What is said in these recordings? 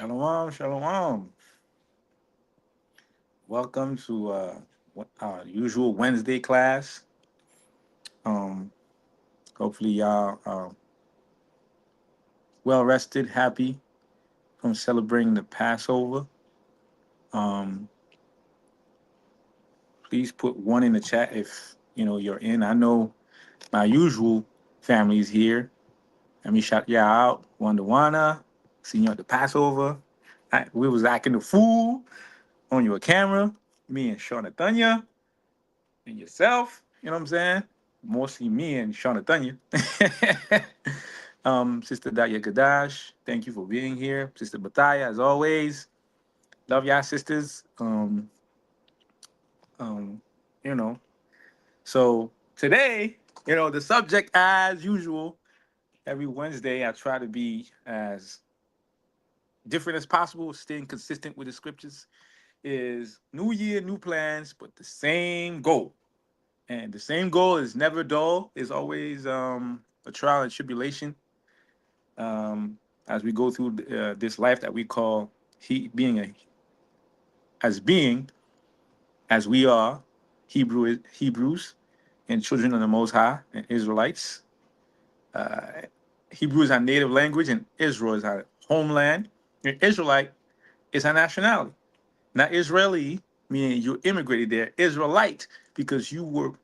Shalom, shalom. Welcome to our usual Wednesday class. Um, Hopefully y'all are well rested, happy from celebrating the Passover. Um, please put one in the chat if you know you're in. I know my usual family is here. Let me shout y'all out. Wandawana, seeing you at the Passover. We was acting the fool on your camera. Me and Shauna Thanya and yourself. You know what I'm saying? Mostly me and Shauna Thanya. Sister Daya Gadash, thank you for being here. Sister Bataya, as always. Love y'all, sisters. Um, you know. So today, the subject, as usual, every Wednesday, I try to be as different as possible, staying consistent with the scriptures. Is new year, new plans, but the same goal. And the same goal is never dull. It's always a trial and tribulation as we go through this life that we call being as we are Hebrews and children of the Most High and Israelites. Uh, Hebrew is our native language, and Israel is our homeland. And Israelite is our nationality, not Israeli, meaning you immigrated there. Israelite because we were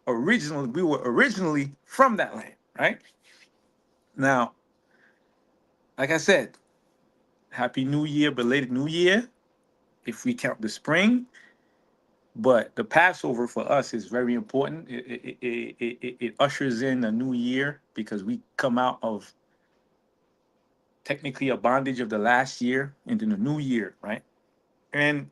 originally from that land, right? Now, like I said, Happy New Year, belated New Year, if we count the spring. But the Passover for us is very important. It ushers in a new year because we come out of technically a bondage of the last year into the new year, right? And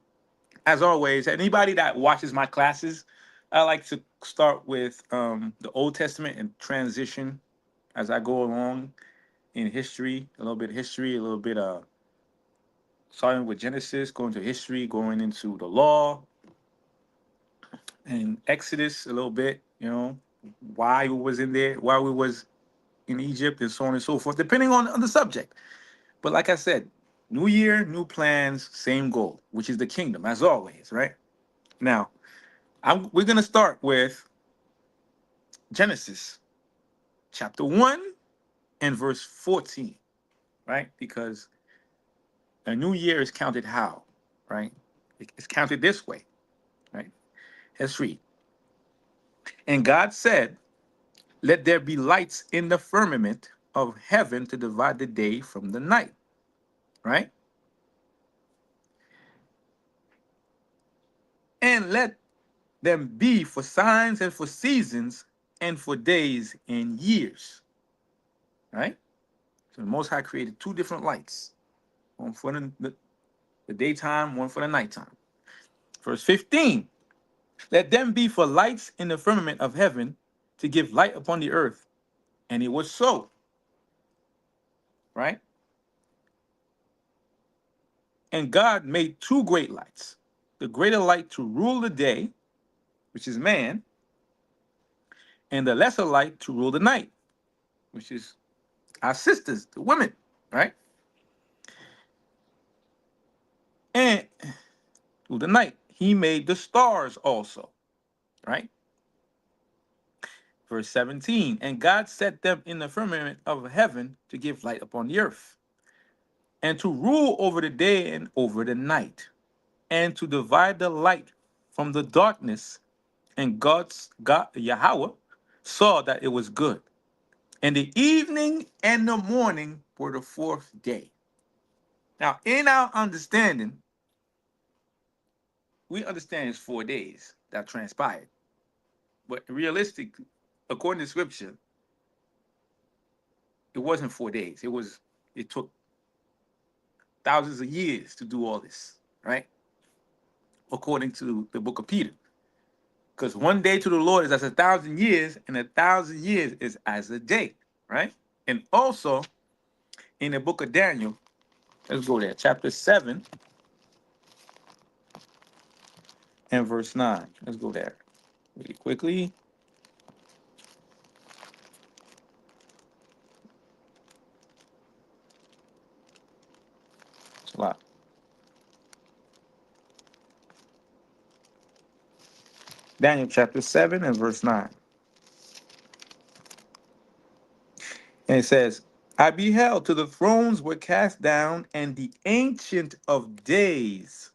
as always, anybody that watches my classes, I like to start with the Old Testament and transition as I go along in history, a little bit of history, a little bit starting with Genesis, going to history, going into the law and Exodus a little bit, why we was in there, why we was in Egypt, and so on and so forth, depending on the subject. But like I said, new year, new plans, same goal, which is the kingdom, as always, right? Now, we're gonna start with Genesis chapter 1 and verse 14, right? Because a new year is counted how, right? It's counted this way, right? Let's read. And God said, let there be lights in the firmament of heaven to divide the day from the night, right? And let them be for signs and for seasons and for days and years, right? So the Most High created two different lights, one for the daytime, one for the nighttime. Verse 15, let them be for lights in the firmament of heaven to give light upon the earth. And it was so, right? And God made two great lights, the greater light to rule the day, which is man, and the lesser light to rule the night, which is our sisters, the women, right? And through the night, he made the stars also, right? Verse 17, and God set them in the firmament of heaven to give light upon the earth, and to rule over the day and over the night, and to divide the light from the darkness. And God Yahweh saw that it was good. And the evening and the morning were the fourth day. Now, in our understanding, we understand it's 4 days that transpired. But realistically, according to scripture, it wasn't 4 days. It took thousands of years to do all this, right? According to the book of Peter. Because one day to the Lord is as 1,000 years, and 1,000 years is as a day, right? And also in the book of Daniel, let's go there, chapter 7 and verse 9. Let's go there really quickly. Daniel chapter 7 and verse 9. And it says, I beheld till the thrones were cast down, and the ancient of days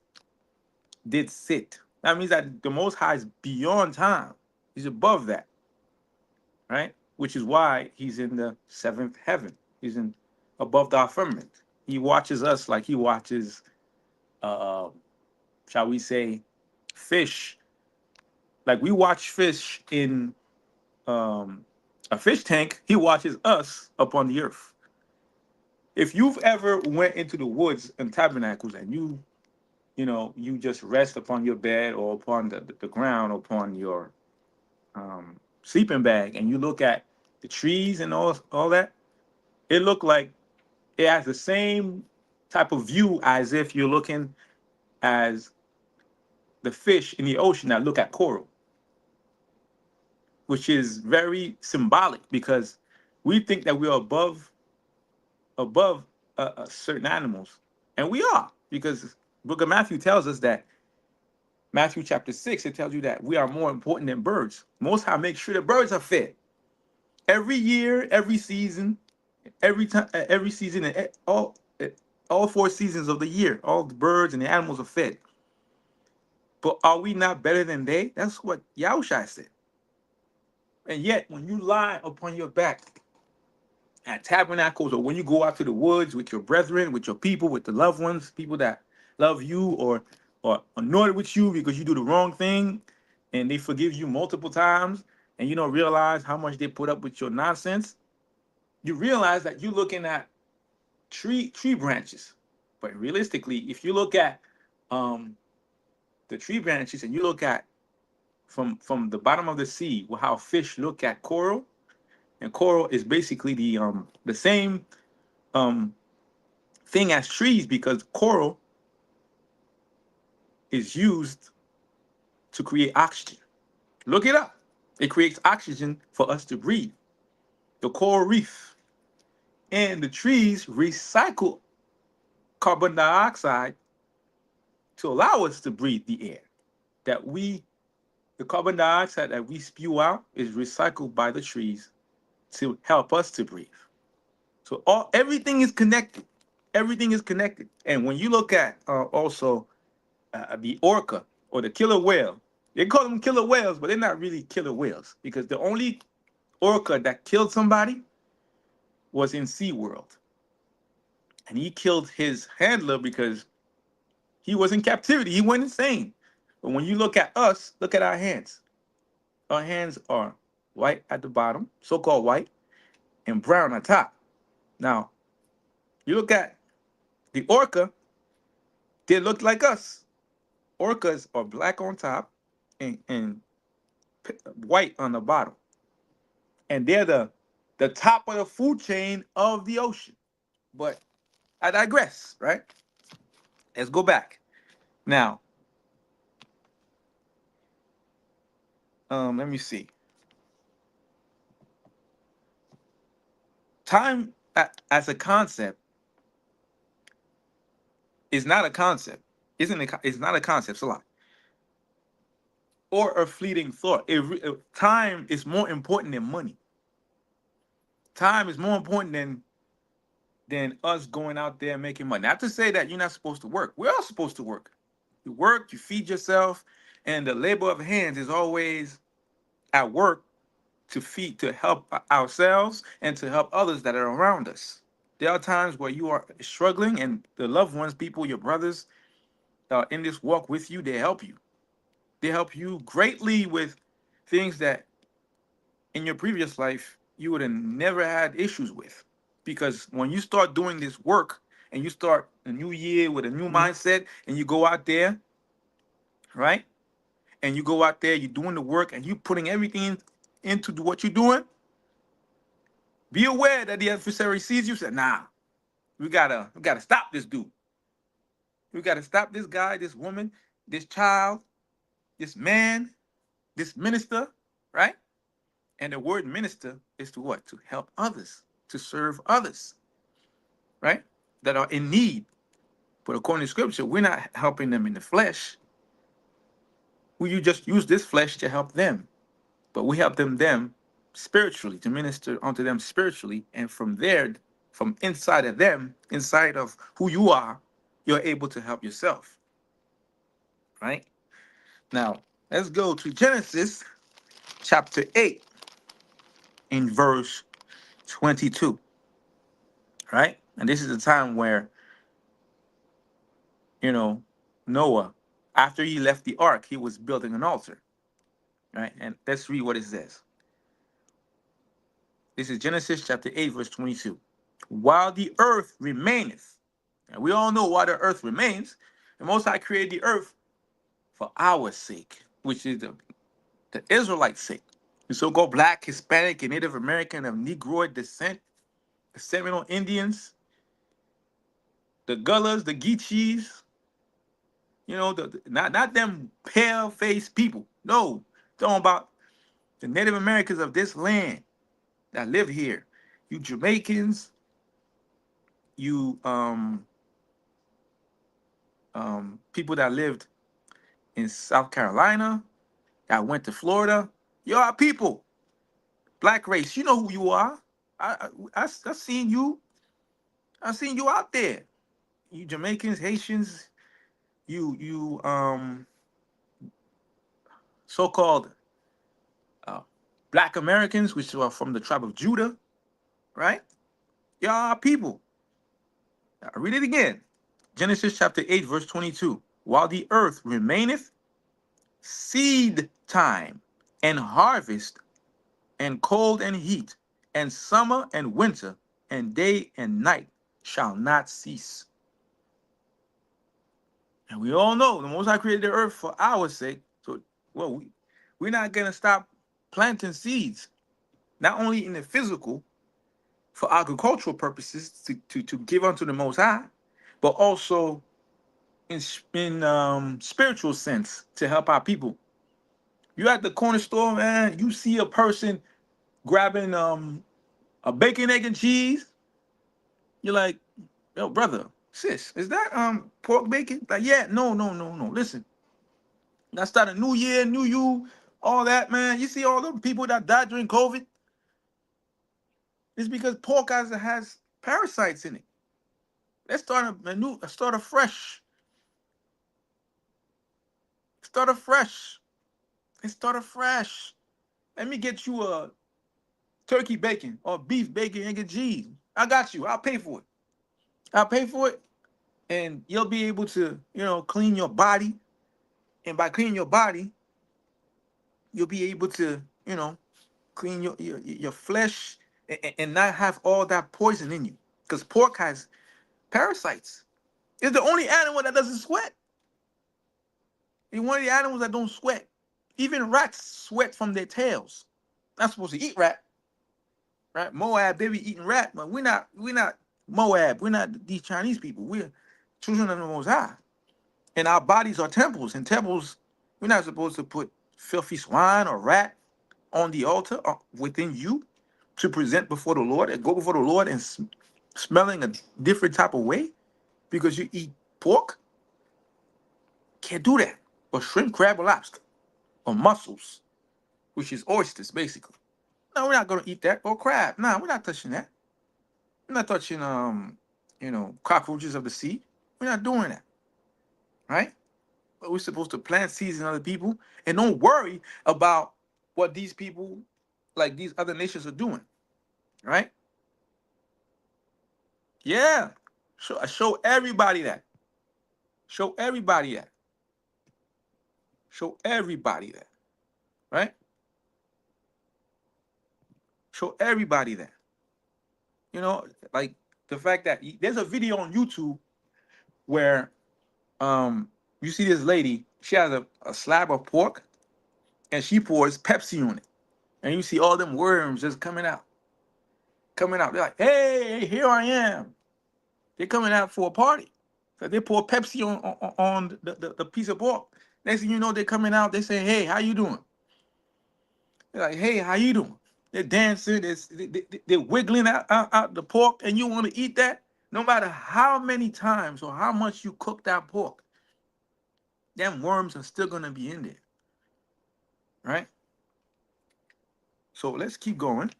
did sit. That means that the Most High is beyond time. He's above that, right? Which is why he's in the seventh heaven. He's in above the firmament. He watches us like he watches, uh, shall we say, fish. Like we watch fish in a fish tank. He watches us up on the earth. If you've ever went into the woods and tabernacles and you just rest upon your bed or upon the ground or upon your sleeping bag and you look at the trees and all that, it look like it has the same type of view as if you're looking as the fish in the ocean that look at coral, which is very symbolic because we think that we're above certain animals, and we are because Book of Matthew tells us that Matthew chapter 6, it tells you that we are more important than birds. Most High makes sure the birds are fed every year, every season, every time, every season, and all 4 seasons of the year. All the birds and the animals are fed. But are we not better than they? That's what Yahushua said. And yet, when you lie upon your back at tabernacles or when you go out to the woods with your brethren, with your people, with the loved ones, people that love you or annoyed with you because you do the wrong thing and they forgive you multiple times and you don't realize how much they put up with your nonsense, you realize that you're looking at tree branches. But realistically, if you look at the tree branches and you look at from the bottom of the sea, how fish look at coral, and coral is basically the same um thing as trees because coral is used to create oxygen. Look it up. It creates oxygen for us to breathe. The coral reef and the trees recycle carbon dioxide to allow us to breathe the air. That the carbon dioxide that we spew out is recycled by the trees to help us to breathe. So everything is connected. Everything is connected. And when you look at also the orca or the killer whale. They call them killer whales, but they're not really killer whales because the only orca that killed somebody was in SeaWorld. And he killed his handler because he was in captivity. He went insane. But when you look at us, look at our hands. Our hands are white at the bottom, so-called white, and brown on top. Now, you look at the orca, they look like us. Orcas are black on top and white on the bottom. And they're the top of the food chain of the ocean. But I digress, right? Let's go back. Now, let me see. Time as a concept is not a concept. It's not a concept, it's a lot. Or a fleeting thought. Time is more important than money. Time is more important than us going out there making money. Not to say that you're not supposed to work. We're all supposed to work. You work, you feed yourself, and the labor of hands is always at work to help ourselves and to help others that are around us. There are times where you are struggling and the loved ones, people, your brothers in this walk with you, they help you. They help you greatly with things that in your previous life you would have never had issues with. Because when you start doing this work and you start a new year with a new mindset and you go out there, right? And you go out there, you're doing the work and you putting everything into what you're doing, be aware that the adversary sees you, said, nah, we gotta stop this dude. We gotta stop this guy, this woman, this child, this man, this minister, right? And the word minister is to what? To help others, to serve others, right? That are in need. But according to scripture, we're not helping them in the flesh. We you just use this flesh to help them, but we help them spiritually, to minister unto them spiritually, and from there, from inside of them, inside of who you are, you're able to help yourself. Right? Now, let's go to Genesis chapter 8 in verse 22. Right? And this is the time where, you know, Noah, after he left the ark, he was building an altar. Right? And let's read what it says. This is Genesis chapter 8, verse 22. While the earth remaineth, and we all know why the earth remains, the Most High created the earth for our sake, which is the Israelites' sake. The so-called Black, Hispanic, and Native American of Negroid descent, the Seminole Indians, the Gullahs, the Geechees, not them pale-faced people. No, talking about the Native Americans of this land that live here. You Jamaicans, you people that lived in South Carolina, that went to Florida. You are people, black race. You know who you are. I seen you. I seen you out there. You Jamaicans, Haitians, you so-called uh, Black Americans, which are from the tribe of Judah, right? Y'all are people. Now, read it again. Genesis chapter 8, verse 22. While the earth remaineth, seed time and harvest, and cold and heat, and summer and winter, and day and night shall not cease. And we all know the Most High created the earth for our sake. So, we're not going to stop planting seeds, not only in the physical for agricultural purposes to give unto the Most High, but also in spiritual sense to help our people. You at the corner store, man, you see a person grabbing a bacon, egg, and cheese. You're like, yo, brother, sis, is that pork bacon? Like, yeah, no, no, no, no. Listen, I start a new year, new you, all that, man. You see all the people that died during COVID? It's because pork has parasites in it. Let's start start afresh. Start afresh. Let's start afresh. Let me get you a turkey bacon or beef bacon, egg, and cheese. I got you. I'll pay for it. I'll pay for it, and you'll be able to, clean your body. And by cleaning your body, you'll be able to, clean your flesh and not have all that poison in you. Because pork has parasites. It's the only animal that doesn't sweat. It's one of the animals that don't sweat. Even rats sweat from their tails. Not supposed to eat rat, right? Moab, they be eating rat, but we're not Moab. We're not these Chinese people. We're children of the Most High. And our bodies are temples. And temples, we're not supposed to put filthy swine or rat on the altar within you to present before the Lord and go before the Lord and smelling a different type of way because you eat pork. Can't do that. Or shrimp, crab, or lobster. Or mussels, which is oysters, basically. No, we're not gonna eat that. Or crab. No, we're not touching that. We're not touching cockroaches of the sea. We're not doing that. Right? But we're supposed to plant seeds in other people and don't worry about what these people, like these other nations, are doing. Right? Yeah. Show everybody that. Show everybody that. Show everybody that. Right? Show everybody that. Like the fact that there's a video on YouTube where you see this lady, she has a slab of pork and she pours Pepsi on it. And you see all them worms just coming out. Coming out. They're like, hey, here I am. They're coming out for a party. So they pour Pepsi on the piece of pork. Next thing you know, they're coming out. They say, hey, how you doing? They're like, hey, how you doing? They're dancing. They're wiggling out the pork. And you want to eat that? No matter how many times or how much you cook that pork, them worms are still going to be in there. right? So let's keep going.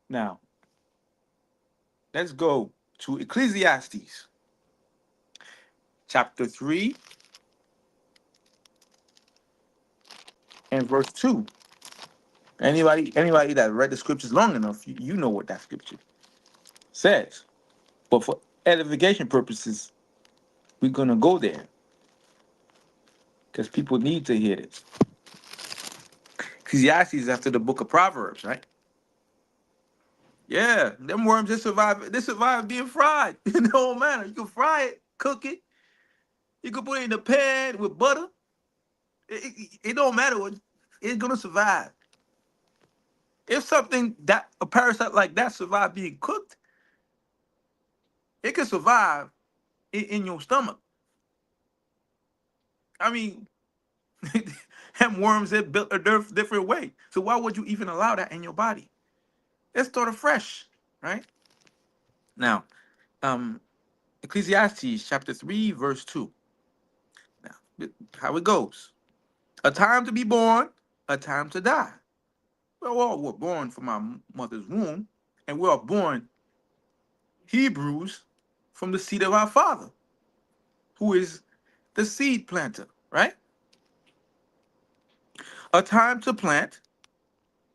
Now, let's go to Ecclesiastes chapter 3 and verse 2. Anybody that read the scriptures long enough, you know what that scripture says. But for edification purposes, we're gonna go there because people need to hear this. Ecclesiastes is after the book of Proverbs, right? Yeah, them worms just survive. They survive being fried. In the whole manner. You can fry it, cook it. You can put it in the pan with butter. It don't matter what. It's gonna survive. If something that a parasite like that survive being cooked, it can survive in your stomach. I mean, them worms they built a different way. So why would you even allow that in your body? Let's start afresh, right? Now, um, Ecclesiastes chapter 3, verse 2. Now, how it goes. A time to be born, a time to die. We all were born from our mother's womb, and we are born Hebrews from the seed of our father, who is the seed planter, right? A time to plant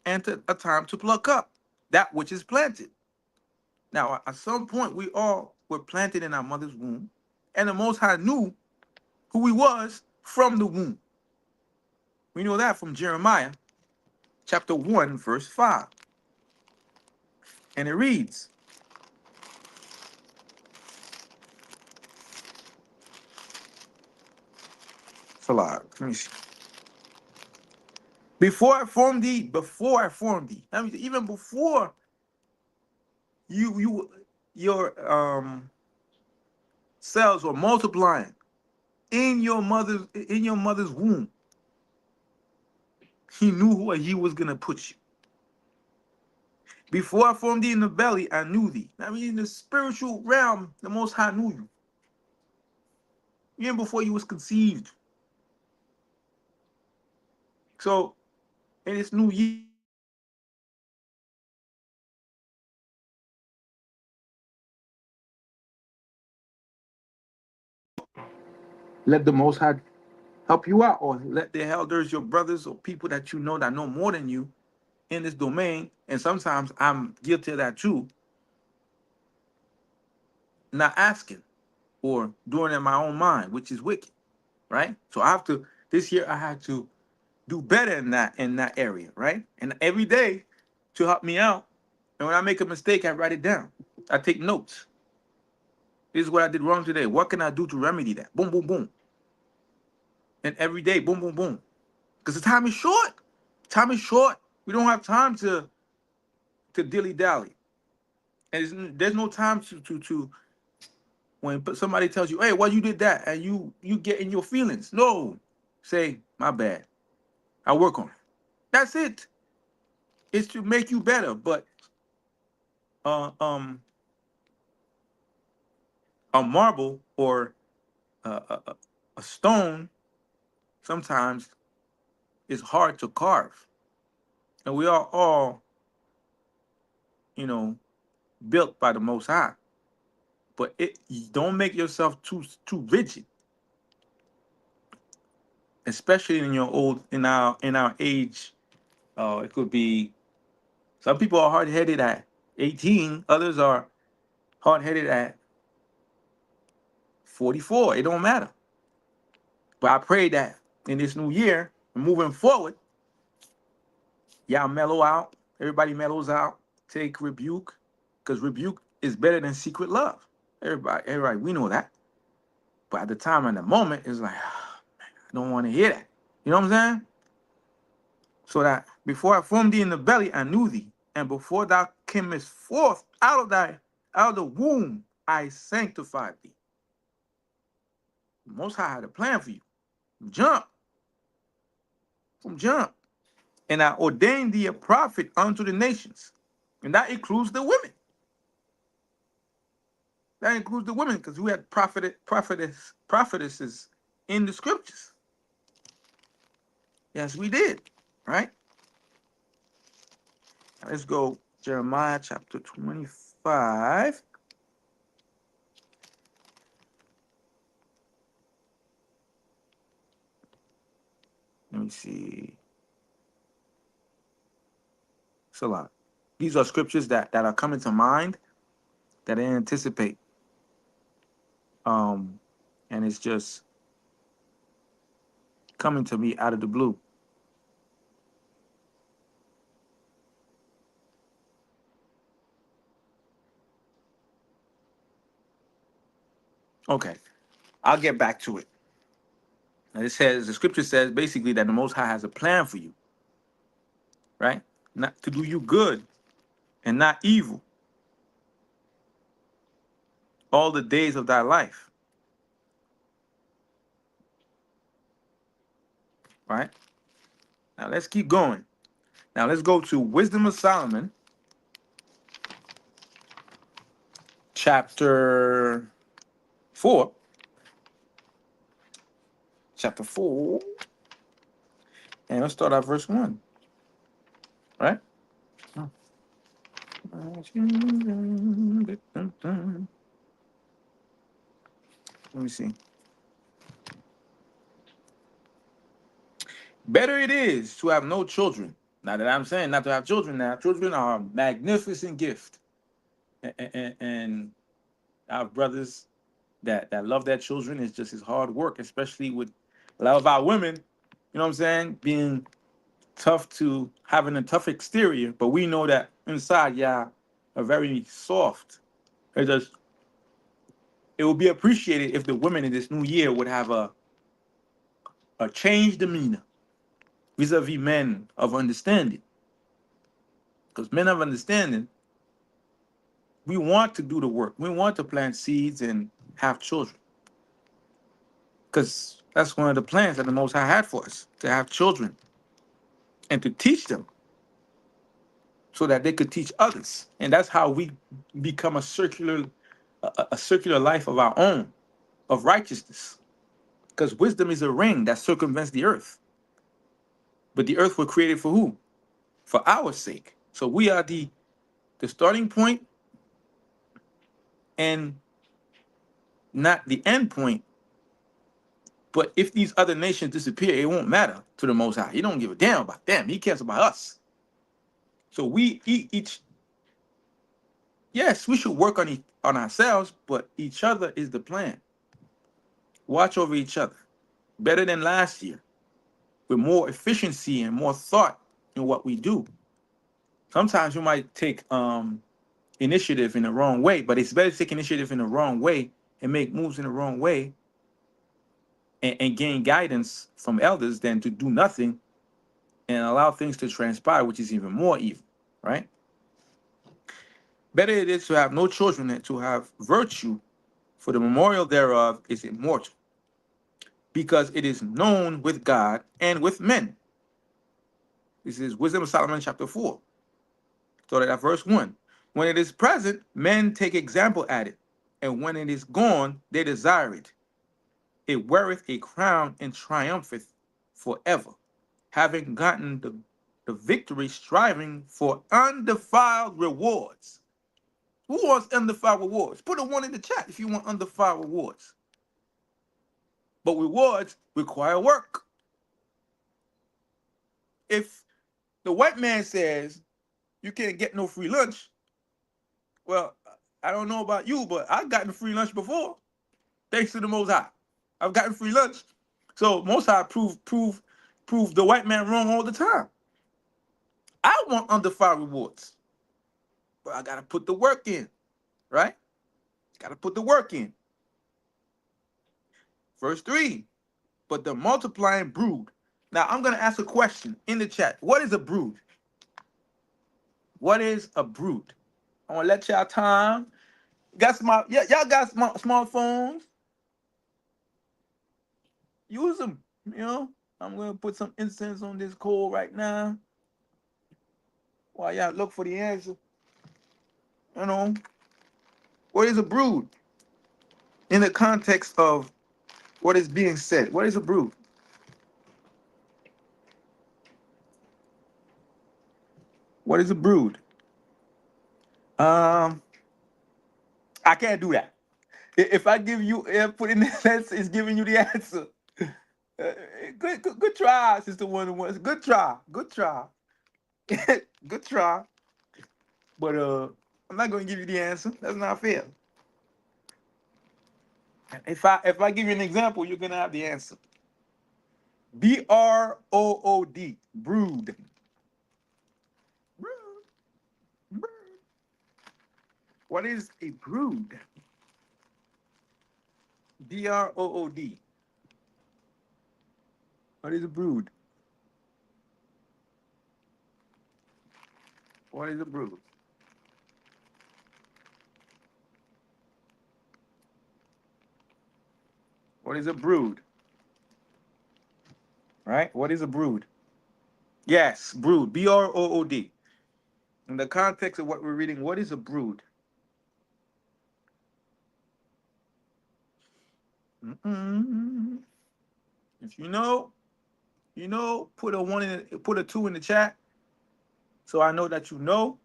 and a time to pluck up that which is planted. Now, at some point, we all were planted in our mother's womb, and the Most High knew who we was from the womb. We know that from Jeremiah chapter 1, verse 5. And it reads, Salah, let me see. Before I formed thee. That means even before you your cells were multiplying in your mother's womb, he knew where he was gonna put you. Before I formed thee in the belly, I knew thee. I mean, in the spiritual realm, the Most High knew you. Even before you was conceived. So in this new year, let the Most High help you out, or let the elders, your brothers, or people that you know that know more than you in this domain. And sometimes I'm guilty of that too, not asking or doing it in my own mind, which is wicked, right? So I have to this year I had to do better in that area, right? And every day to help me out. And when I make a mistake, I write it down. I take notes. This is what I did wrong today. What can I do to remedy that? Boom, boom, boom. And every day, boom, boom, boom. Because the time is short. Time is short. We don't have time to dilly dally. And there's no time to when somebody tells you, "Hey, why you did that?" and you get in your feelings. No, say my bad. I work on it. That's it. It's to make you better. But uh, um, a marble or a stone sometimes is hard to carve, and we are all, you know, built by the Most High. But don't make yourself too rigid, especially in our age. It could be some people are hard headed at 18, others are hard headed at 44. It don't matter. But I pray that in this new year, moving forward, y'all mellow out. Everybody mellows out. Take rebuke, because rebuke is better than secret love. Everybody, we know that. But at the time and the moment, it's like, I don't want to hear that. You know what I'm saying? So that before I formed thee in the belly, I knew thee, and before thou camest forth out of the womb, I sanctified thee. The Most High had a plan for you. Jump from jump, and I ordained thee a prophet unto the nations, and that includes the women. That includes the women, because we had prophetesses in the scriptures. Yes, we did. Right? Now let's go Jeremiah chapter 25. Let me see. It's a lot. These are scriptures that are coming to mind that I anticipate. Um, and it's just coming to me out of the blue. Okay, I'll get back to it. And it says the scripture says basically that the Most High has a plan for you, right? Not to do you good and not evil all the days of thy life, right? Now let's keep going. Now let's go to Wisdom of Solomon, chapter 4. Chapter 4. And let's start at verse 1, right? Let me see. Better it is to have no children. Now that I'm saying not to have children now, children are a magnificent gift. And our brothers that love their children is just as hard work, especially with a lot of our women, you know what I'm saying, being tough to having a tough exterior, but we know that inside, yeah, are very soft. It just it would be appreciated if the women in this new year would have a changed demeanor vis-a-vis men of understanding. Because men of understanding, we want to do the work. We want to plant seeds and have children. Because that's one of the plans that the Most High had for us, to have children and to teach them so that they could teach others. And that's how we become a circular life of our own, of righteousness. Because wisdom is a ring that circumvents the earth. But the earth was created for who? For our sake. So we are the starting point and not the end point. But if these other nations disappear, it won't matter to the Most High. He don't give a damn about them. He cares about us. So we each, yes, we should work on ourselves, but each other is the plan. Watch over each other. Better than last year, with more efficiency and more thought in what we do. Sometimes you might take initiative in the wrong way, but it's better to take initiative in the wrong way and make moves in the wrong way and gain guidance from elders than to do nothing and allow things to transpire, which is even more evil, right? Better it is to have no children than to have virtue, for the memorial thereof is immortal, because it is known with God and with men. This is Wisdom of Solomon chapter 4. Started at verse 1. When it is present, men take example at it, and when it is gone, they desire it. It weareth a crown and triumpheth forever, having gotten the victory, striving for undefiled rewards. Who wants undefiled rewards? Put a one in the chat if you want undefiled rewards. But rewards require work. If the white man says you can't get no free lunch, well, I don't know about you, but I've gotten free lunch before, thanks to the Most High. I've gotten free lunch. So Most High prove the white man wrong all the time. I want undefiled rewards, but I gotta put the work in, right? Gotta put the work in. Verse 3. But the multiplying brood. Now I'm gonna ask a question in the chat. What is a brood? What is a brood? I wanna let y'all time. Got smart, yeah, y'all got smartphones. Use them. You know, I'm gonna put some incense on this coal right now while y'all look for the answer. You know, what is a brood in the context of what is being said. What is a brood? What is a brood? Um, I can't do that. If I give you put in the sense, it's giving you the answer. Uh, good try, Sister Wonder Ones. Good try. Good try. Good try. But I'm not going to give you the answer. That's not fair. If I give you an example, you're gonna have the answer. Brood. Brood. Brood. Brood. What is a brood? Brood. What is a brood? What is a brood? What is a brood? Right? What is a brood? Yes, brood. Brood. In the context of what we're reading, what is a brood? Mm-mm. If you know, you know. Put a one in, put a two in the chat, so I know that you know.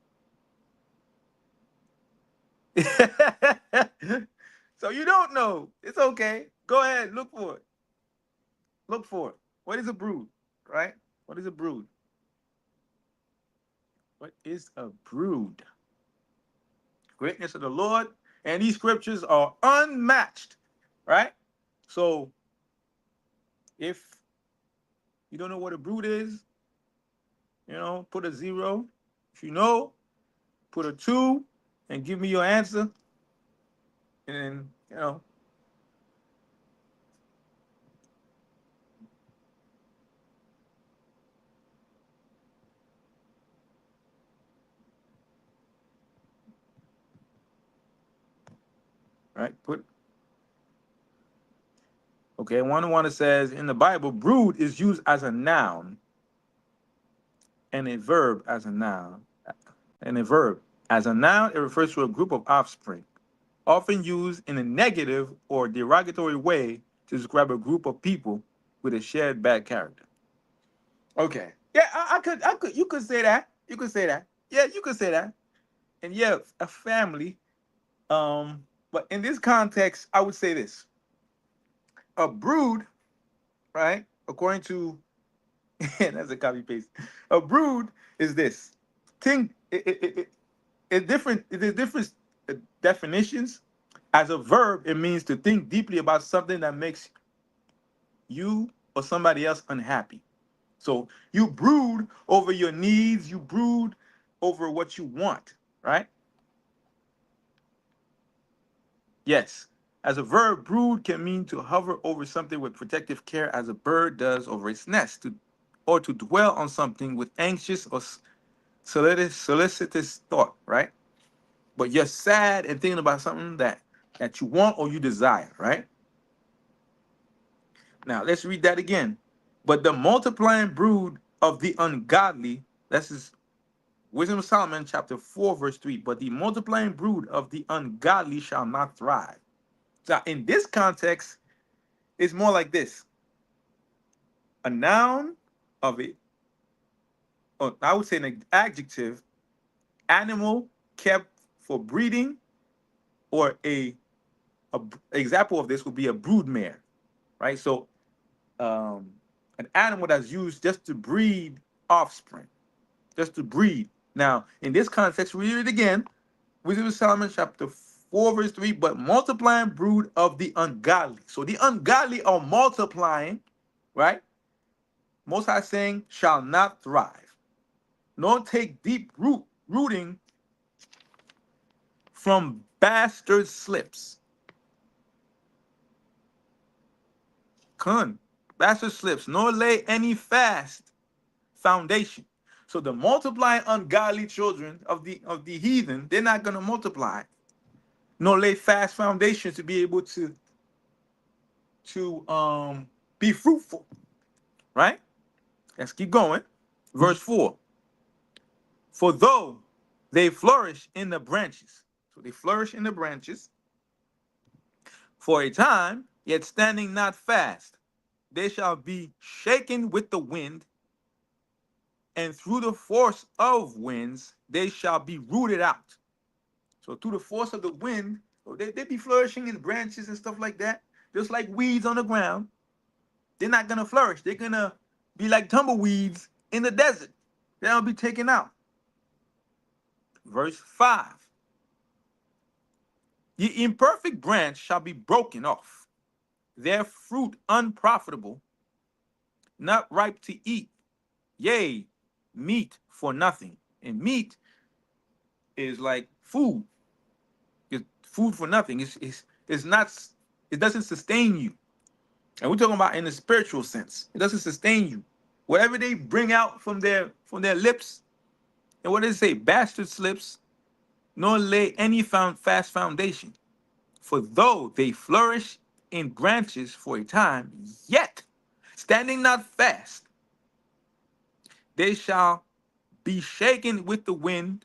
So you don't know. It's okay. Go ahead, look for it. Look for it. What is a brood? Right? What is a brood? What is a brood? Greatness of the Lord. And these scriptures are unmatched. Right? So if you don't know what a brood is, put a zero. If you know, put a two and give me your answer. And right, put okay. One says in the Bible, brood is used as a noun and a verb as a noun. And a verb. As a noun, it refers to a group of offspring, often used in a negative or derogatory way to describe a group of people with a shared bad character. Okay. Yeah, you could say that. You could say that. Yeah, you could say that. And yeah, a family. But in this context, I would say this. A brood, right? According to that's a copy paste. A brood is this. Think it is different definitions. As a verb, it means to think deeply about something that makes you or somebody else unhappy. So you brood over your needs, you brood over what you want, right? Yes. As a verb, brood can mean to hover over something with protective care as a bird does over its nest, or to dwell on something with anxious or solicitous thought, right? But you're sad and thinking about something that you want or you desire, right? Now let's read that again. But the multiplying brood of the ungodly, this is Wisdom of Solomon, chapter 4, verse 3. But the multiplying brood of the ungodly shall not thrive. So in this context, it's more like this: a noun of it, or I would say an adjective, animal kept for breeding, or a example of this would be a broodmare, right? So um, an animal that's used just to breed offspring, just to breed. Now, in this context, we read it again. Wisdom of Solomon, chapter 4, verse 3. But multiplying brood of the ungodly. So the ungodly are multiplying, right? Most High saying, shall not thrive, nor take deep rooting from bastard slips. Kun, bastard slips, nor lay any fast foundation. So the multiplying ungodly children of the heathen, they're not gonna multiply, nor lay fast foundations to be able to be fruitful. Right? Let's keep going. Verse 4. For though they flourish in the branches, so they flourish in the branches for a time, yet standing not fast. They shall be shaken with the wind, and through the force of winds they shall be rooted out. So through the force of the wind, they be flourishing in branches and stuff like that, just like weeds on the ground. They're not gonna flourish. They're gonna be like tumbleweeds in the desert. They'll be taken out. Verse 5. The imperfect branch shall be broken off, their fruit unprofitable, not ripe to eat, yea, meat for nothing. And meat is like food. It's food for nothing. It's not, it doesn't sustain you. And we're talking about in the spiritual sense. It doesn't sustain you. Whatever they bring out from their lips, and what does it say? Bastard slips, nor lay any fast foundation. For though they flourish in branches for a time, yet standing not fast, they shall be shaken with the wind,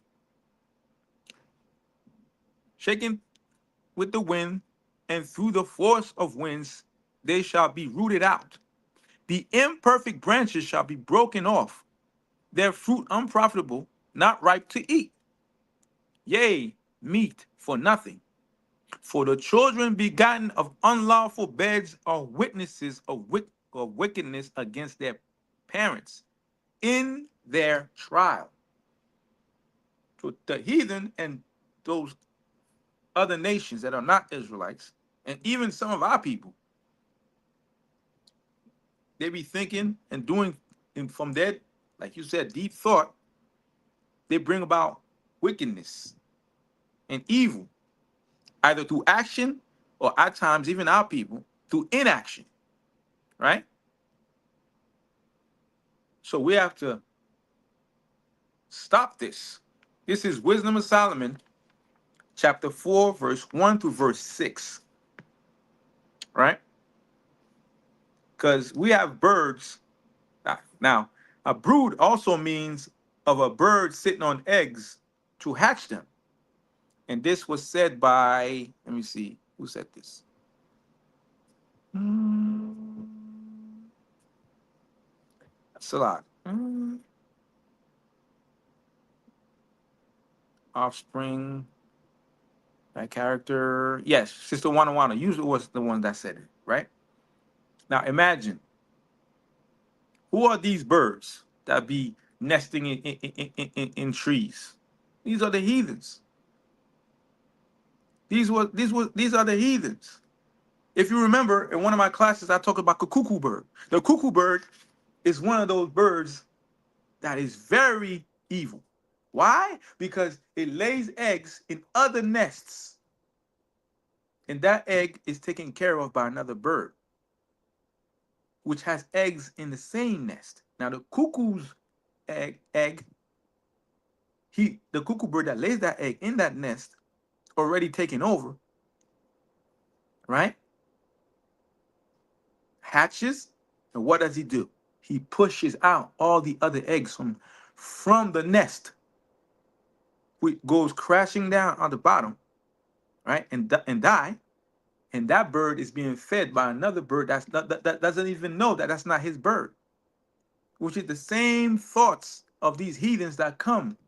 shaken with the wind, and through the force of winds they shall be rooted out. The imperfect branches shall be broken off, their fruit unprofitable, not ripe to eat, yea, meat for nothing. For the children begotten of unlawful beds are witnesses of wickedness against their parents in their trial. So the heathen and those other nations that are not Israelites, and even some of our people, they be thinking and doing, and from their, like you said, deep thought, they bring about wickedness and evil, either through action or at times even our people through inaction, right? So we have to stop this. This is Wisdom of Solomon, chapter 4, verse 1 through verse 6, right? Because we have birds. Now, a brood also means of a bird sitting on eggs to hatch them. And this was said by, let me see, who said this? Salat. Offspring, that character. Yes, Sister Wana Wana usually was the one that said it, right? Now imagine, who are these birds that be nesting in trees? These are the heathens. These are the heathens. If you remember, in one of my classes, I talked about the cuckoo bird. The cuckoo bird is one of those birds that is very evil. Why? Because it lays eggs in other nests, and that egg is taken care of by another bird, which has eggs in the same nest. Now, the cuckoo's egg, the cuckoo bird that lays that egg in that nest, already taken over, right? Hatches, and what does he do? He pushes out all the other eggs from the nest, which goes crashing down on the bottom, right? And die. And that bird is being fed by another bird that doesn't even know that that's not his bird, which is the same thoughts of these heathens that come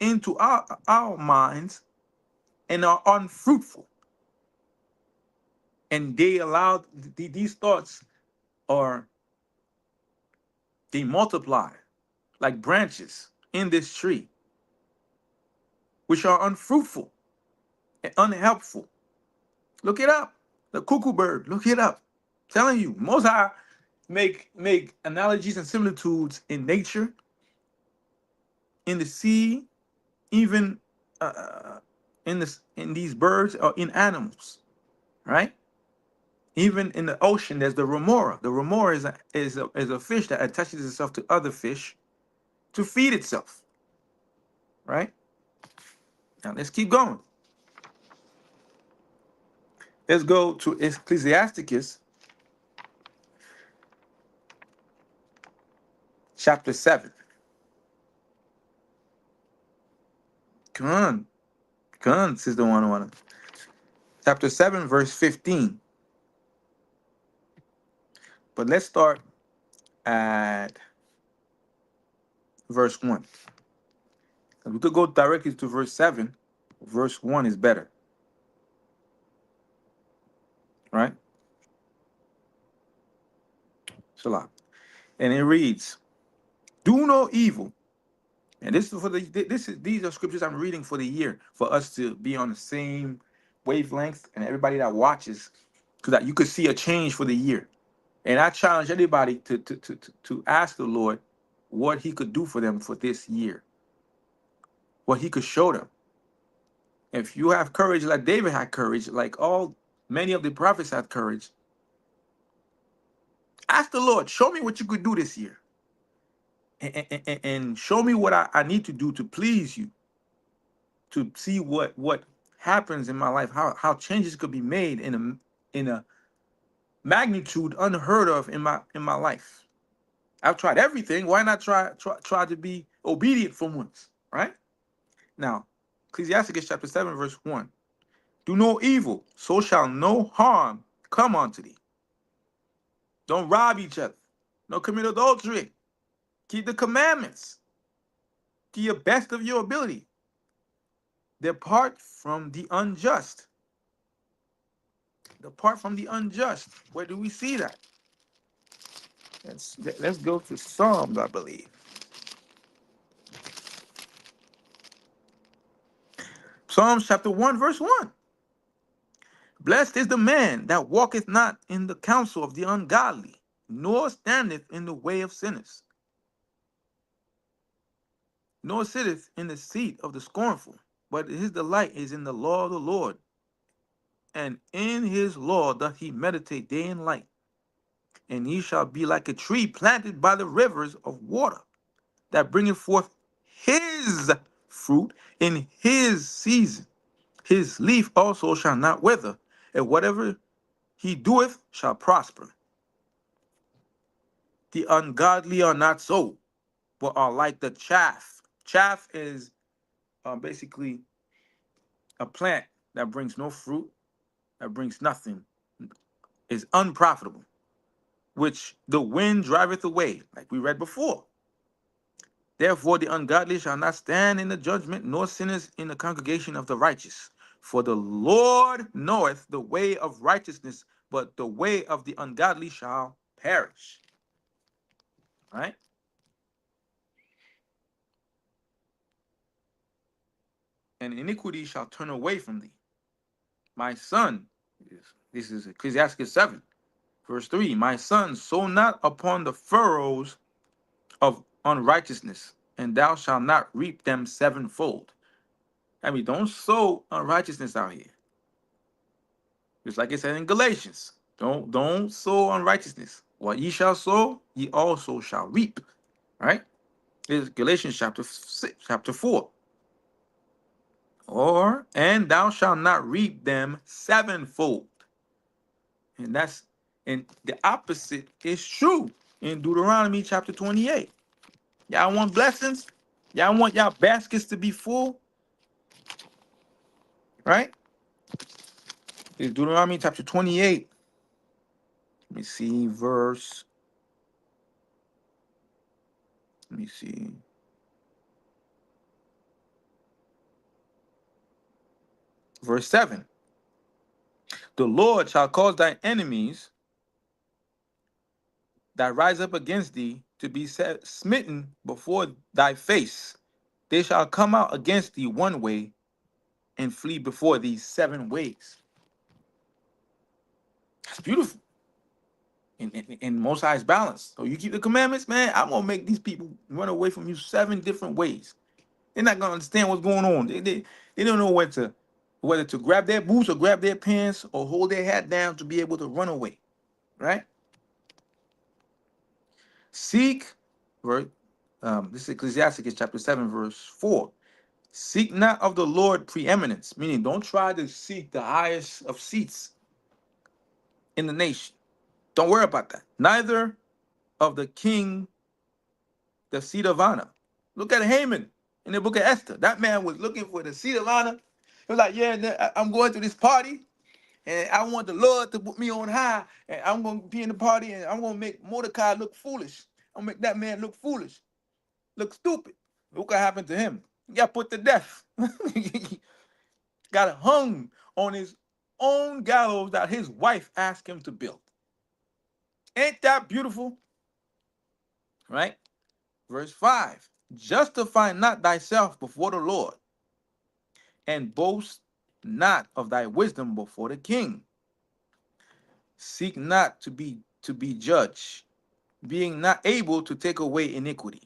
into our minds and are unfruitful. And they allow these thoughts, or they multiply like branches in this tree, which are unfruitful and unhelpful. Look it up. The cuckoo bird, look it up. I'm telling you, Most High make analogies and similitudes in nature, in the sea, even in these birds or in animals, right? Even in the ocean, there's the remora. The remora is a fish that attaches itself to other fish to feed itself, right? Now let's keep going. Let's go to Ecclesiasticus chapter 7. Come on, Sister One. Chapter 7, verse 15. But let's start at verse 1. We could go directly to verse 7. Verse 1 is better, right? Salah. And it reads, do no evil. And this is for these are scriptures I'm reading for the year, for us to be on the same wavelength, and everybody that watches, because that you could see a change for the year. And I challenge anybody to ask the Lord what he could do for them for this year, what he could show them. If you have courage like David had courage, like many of the prophets had courage, ask the Lord, show me what you could do this year. And show me what I need to do to please you, to see what happens in my life, how changes could be made in a magnitude unheard of in my life. I've tried everything. Why not try to be obedient for once, right? Now, Ecclesiasticus chapter 7, verse 1. Do no evil, so shall no harm come unto thee. Don't rob each other. Don't commit adultery. Keep the commandments to your best of your ability. Depart from the unjust. Depart from the unjust. Where do we see that? Let's go to Psalms, I believe. Psalms chapter 1, verse 1. Blessed is the man that walketh not in the counsel of the ungodly, nor standeth in the way of sinners, nor sitteth in the seat of the scornful, but his delight is in the law of the Lord, and in his law doth he meditate day and night. And he shall be like a tree planted by the rivers of water, that bringeth forth his fruit in his season. His leaf also shall not wither, and whatever he doeth shall prosper. The ungodly are not so, but are like the chaff. Chaff is basically a plant that brings no fruit, that brings nothing, is unprofitable, which the wind driveth away, like we read before. Therefore the ungodly shall not stand in the judgment, nor sinners in the congregation of the righteous. For the Lord knoweth the way of righteousness, but the way of the ungodly shall perish. Right? And iniquity shall turn away from thee. My son, this is Ecclesiastes 7, verse 3. My son, sow not upon the furrows of unrighteousness, and thou shalt not reap them sevenfold. I mean, don't sow unrighteousness out here. Just like it said in Galatians. Don't sow unrighteousness. What ye shall sow, ye also shall reap. Right? It's Galatians chapter 4. And thou shalt not reap them sevenfold. And the opposite is true in Deuteronomy chapter 28. Y'all want blessings? Y'all want y'all baskets to be full? Right? It's Deuteronomy chapter 28. Let me see, verse. Let me see. Verse 7. The Lord shall cause thy enemies that rise up against thee to be smitten before thy face. They shall come out against thee one way and flee before thee 7 ways. That's beautiful. In Most High's balance. So you keep the commandments, man, I'm going to make these people run away from you 7 different ways. They're not going to understand what's going on. They don't know whether to grab their boots or grab their pants or hold their hat down to be able to run away. Right? Seek, right? This is Ecclesiasticus chapter 7, verse 4. Seek not of the Lord preeminence, meaning don't try to seek the highest of seats in the nation. Don't worry about that. Neither of the king, the seat of honor. Look at Haman in the book of Esther. That man was looking for the seat of honor. He was like, yeah, I'm going to this party, and I want the Lord to put me on high, and I'm gonna be in the party, and I'm gonna make Mordecai look foolish. I'm gonna make that man look foolish, look stupid. Look what happened to him. He got put to death. Got hung on his own gallows that his wife asked him to build. Ain't that beautiful? Right? Verse 5. Justify not thyself before the Lord, and boast not of thy wisdom before the king. Seek not to be judged, being not able to take away iniquity.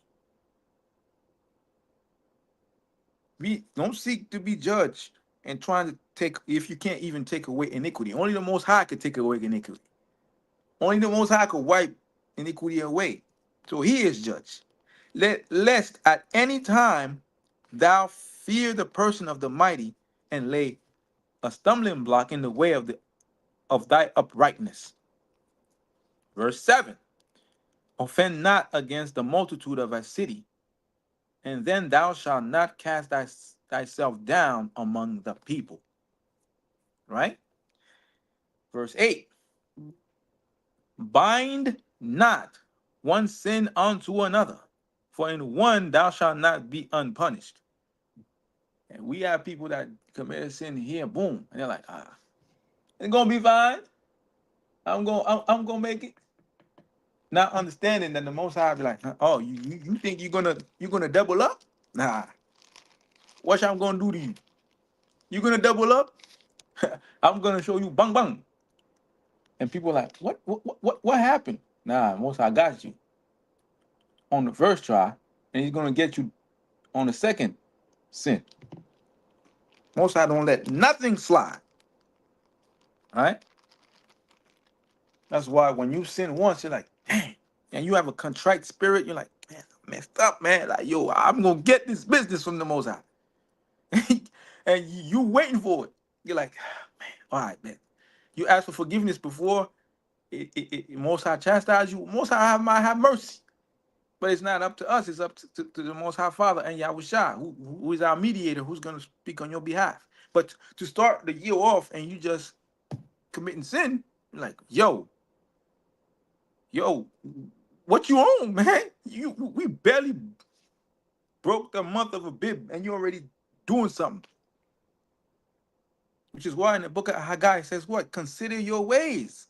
Don't seek to be judged and trying to take, if you can't even take away iniquity. Only the Most High could take away iniquity. Only the Most High could wipe iniquity away. So he is judged. Lest at any time thou fear the person of the mighty, and lay a stumbling block in the way of thy uprightness. Verse 7. Offend not against the multitude of a city, and then thou shalt not cast thyself down among the people. Right? Verse 8. Bind not one sin unto another, for in one thou shalt not be unpunished. And we have people that commit a sin here, boom, and they're like, it's gonna be fine. I'm gonna make it. Not understanding that the Most High be like, oh, you think you're gonna double up? Nah. What I'm gonna do to you? You gonna double up? I'm gonna show you bang bang. And people are like, what happened? Nah, Most High got you on the first try, and he's gonna get you on the second sin. Most High don't let nothing slide. All right? That's why when you sin once, you're like, dang, and you have a contrite spirit, you're like, man, I messed up, man. Like, yo, I'm gonna get this business from the Most High. And you waiting for it. You're like, man, all right, man. You ask for forgiveness before Most High chastise you. Most High might have mercy. But it's not up to us. It's up to the Most High Father and Yahushua, who is our mediator, who's going to speak on your behalf. But to start the year off and you just committing sin, you're like, yo, what you on, man? We barely broke the month of Abib, and you already doing something. Which is why in the book of Haggai it says what? Consider your ways.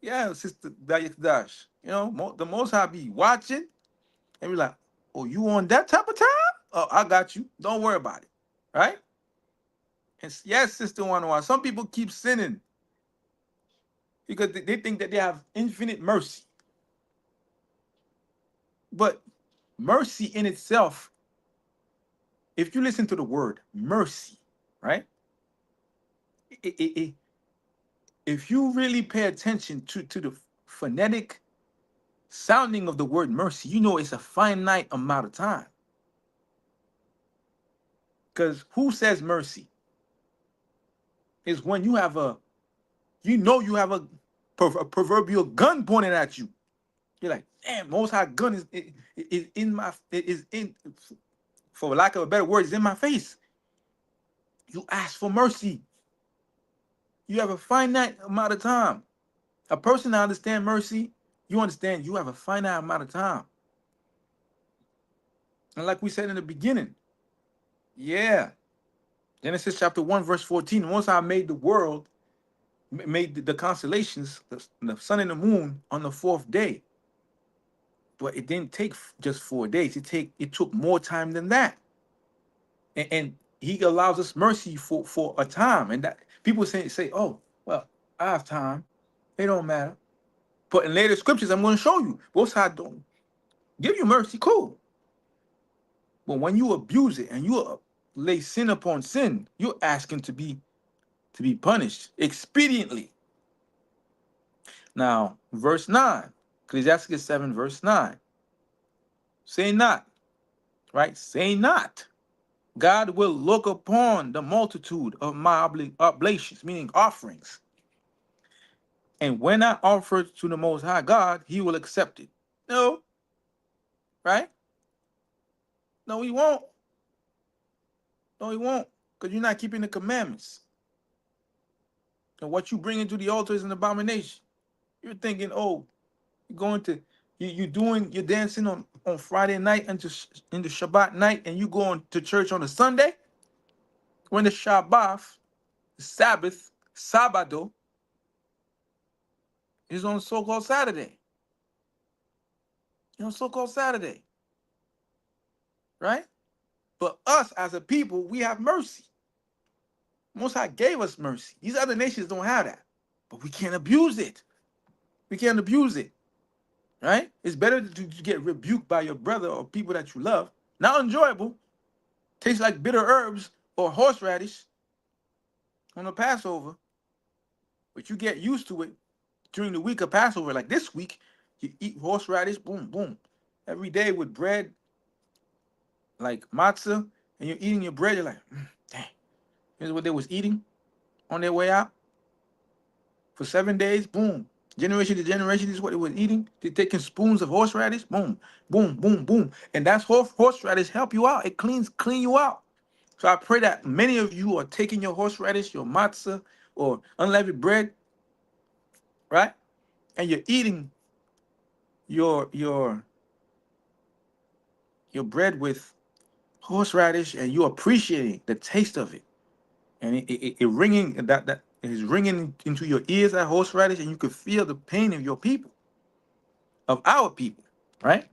Yeah, Sister Dash. The Most High be watching and be like, oh, you on that type of time? Oh, I got you. Don't worry about it. Right? And yes, Sister One, some people keep sinning because they think that they have infinite mercy. But mercy in itself, if you listen to the word mercy, right? If you really pay attention to the phonetic sounding of the word mercy, you know it's a finite amount of time. Because who says mercy? Is when you have a proverbial gun pointed at you. You're like, damn, Most High gun is in, for lack of a better word, is in my face. You ask for mercy. You have a finite amount of time. A person that understands mercy, you understand you have a finite amount of time. And like we said in the beginning, yeah, Genesis chapter 1, verse 14, once I made the world, made the constellations, the sun and the moon on the fourth day. But it didn't take just 4 days. It took more time than that. And he allows us mercy for a time. And that people say, oh, well, I have time. It don't matter. But in later scriptures, I'm going to show you. Both sides don't give you mercy, cool. But when you abuse it and you lay sin upon sin, you're asking to be punished expediently. Now, verse 9, Ecclesiastes 7, verse 9. Say not, right? Say not. God will look upon the multitude of my oblations, meaning offerings. And when I offer to the Most High God, he will accept it. No, right? No, he won't. No, he won't. because you're not keeping the commandments. And what you bring into the altar is an abomination. You're thinking, oh, you're going to you're dancing on Friday night into Shabbat night, and you going to church on a Sunday when the Shabbat, the Sabbath, Sabado, is on so-called Saturday. You know, so-called Saturday, right? But us as a people, we have mercy. Most High gave us mercy. These other nations don't have that, but we can't abuse it. We can't abuse it, right? It's better to get rebuked by your brother or people that you love. Not enjoyable. Tastes like bitter herbs or horseradish on the Passover, but you get used to it during the week of Passover. Like this week, you eat horseradish, boom, boom, every day with bread, like matzah, and you're eating your bread. You're like, dang, here's what they was eating on their way out for 7 days. Boom, generation to generation, this is what they was eating. They're taking spoons of horseradish, boom, boom, boom, boom, and that's horseradish help you out. It clean you out. So I pray that many of you are taking your horseradish, your matzah, or unleavened bread, right? And you're eating your bread with horseradish, and you're appreciating the taste of it, and it ringing that is ringing into your ears, that horseradish, and you can feel the pain of your people, of our people, right?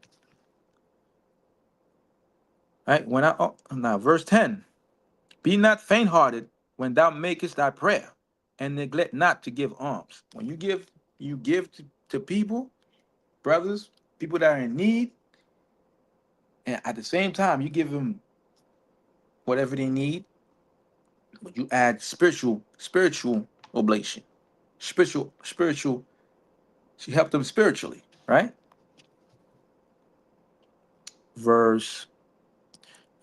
Right. Now verse 10. Be not faint-hearted when thou makest thy prayer, and neglect not to give alms. When you give to people, brothers, people that are in need, and at the same time you give them whatever they need, but you add spiritual oblation, spiritual. She helped them spiritually, right? Verse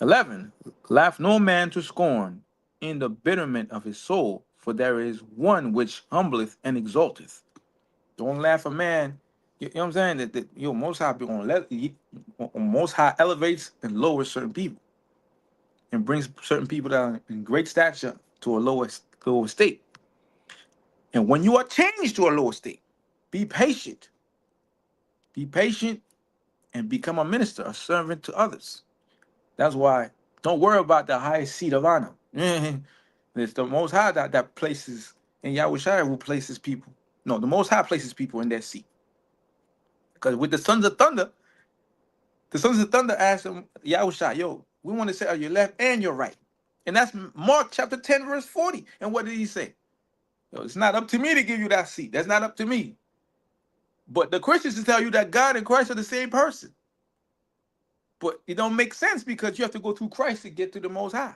11. Laugh no man to scorn in the bitterment of his soul, for there is one which humbleth and exalteth. Don't laugh a man. You know what I'm saying? That Most High Most High elevates and lowers certain people, and brings certain people down in great stature to a lower state. And when you are changed to a lower state, be patient. Be patient and become a minister, a servant to others. That's why don't worry about the highest seat of honor. It's the Most High that places, and Yahushua who places people. No, the Most High places people in their seat. Because with the Sons of Thunder asked him, Yahushua, yo, we want to sit on your left and your right. And that's Mark chapter 10, verse 40. And what did he say? Yo, it's not up to me to give you that seat. That's not up to me. But the Christians tell you that God and Christ are the same person. But it don't make sense because you have to go through Christ to get to the Most High.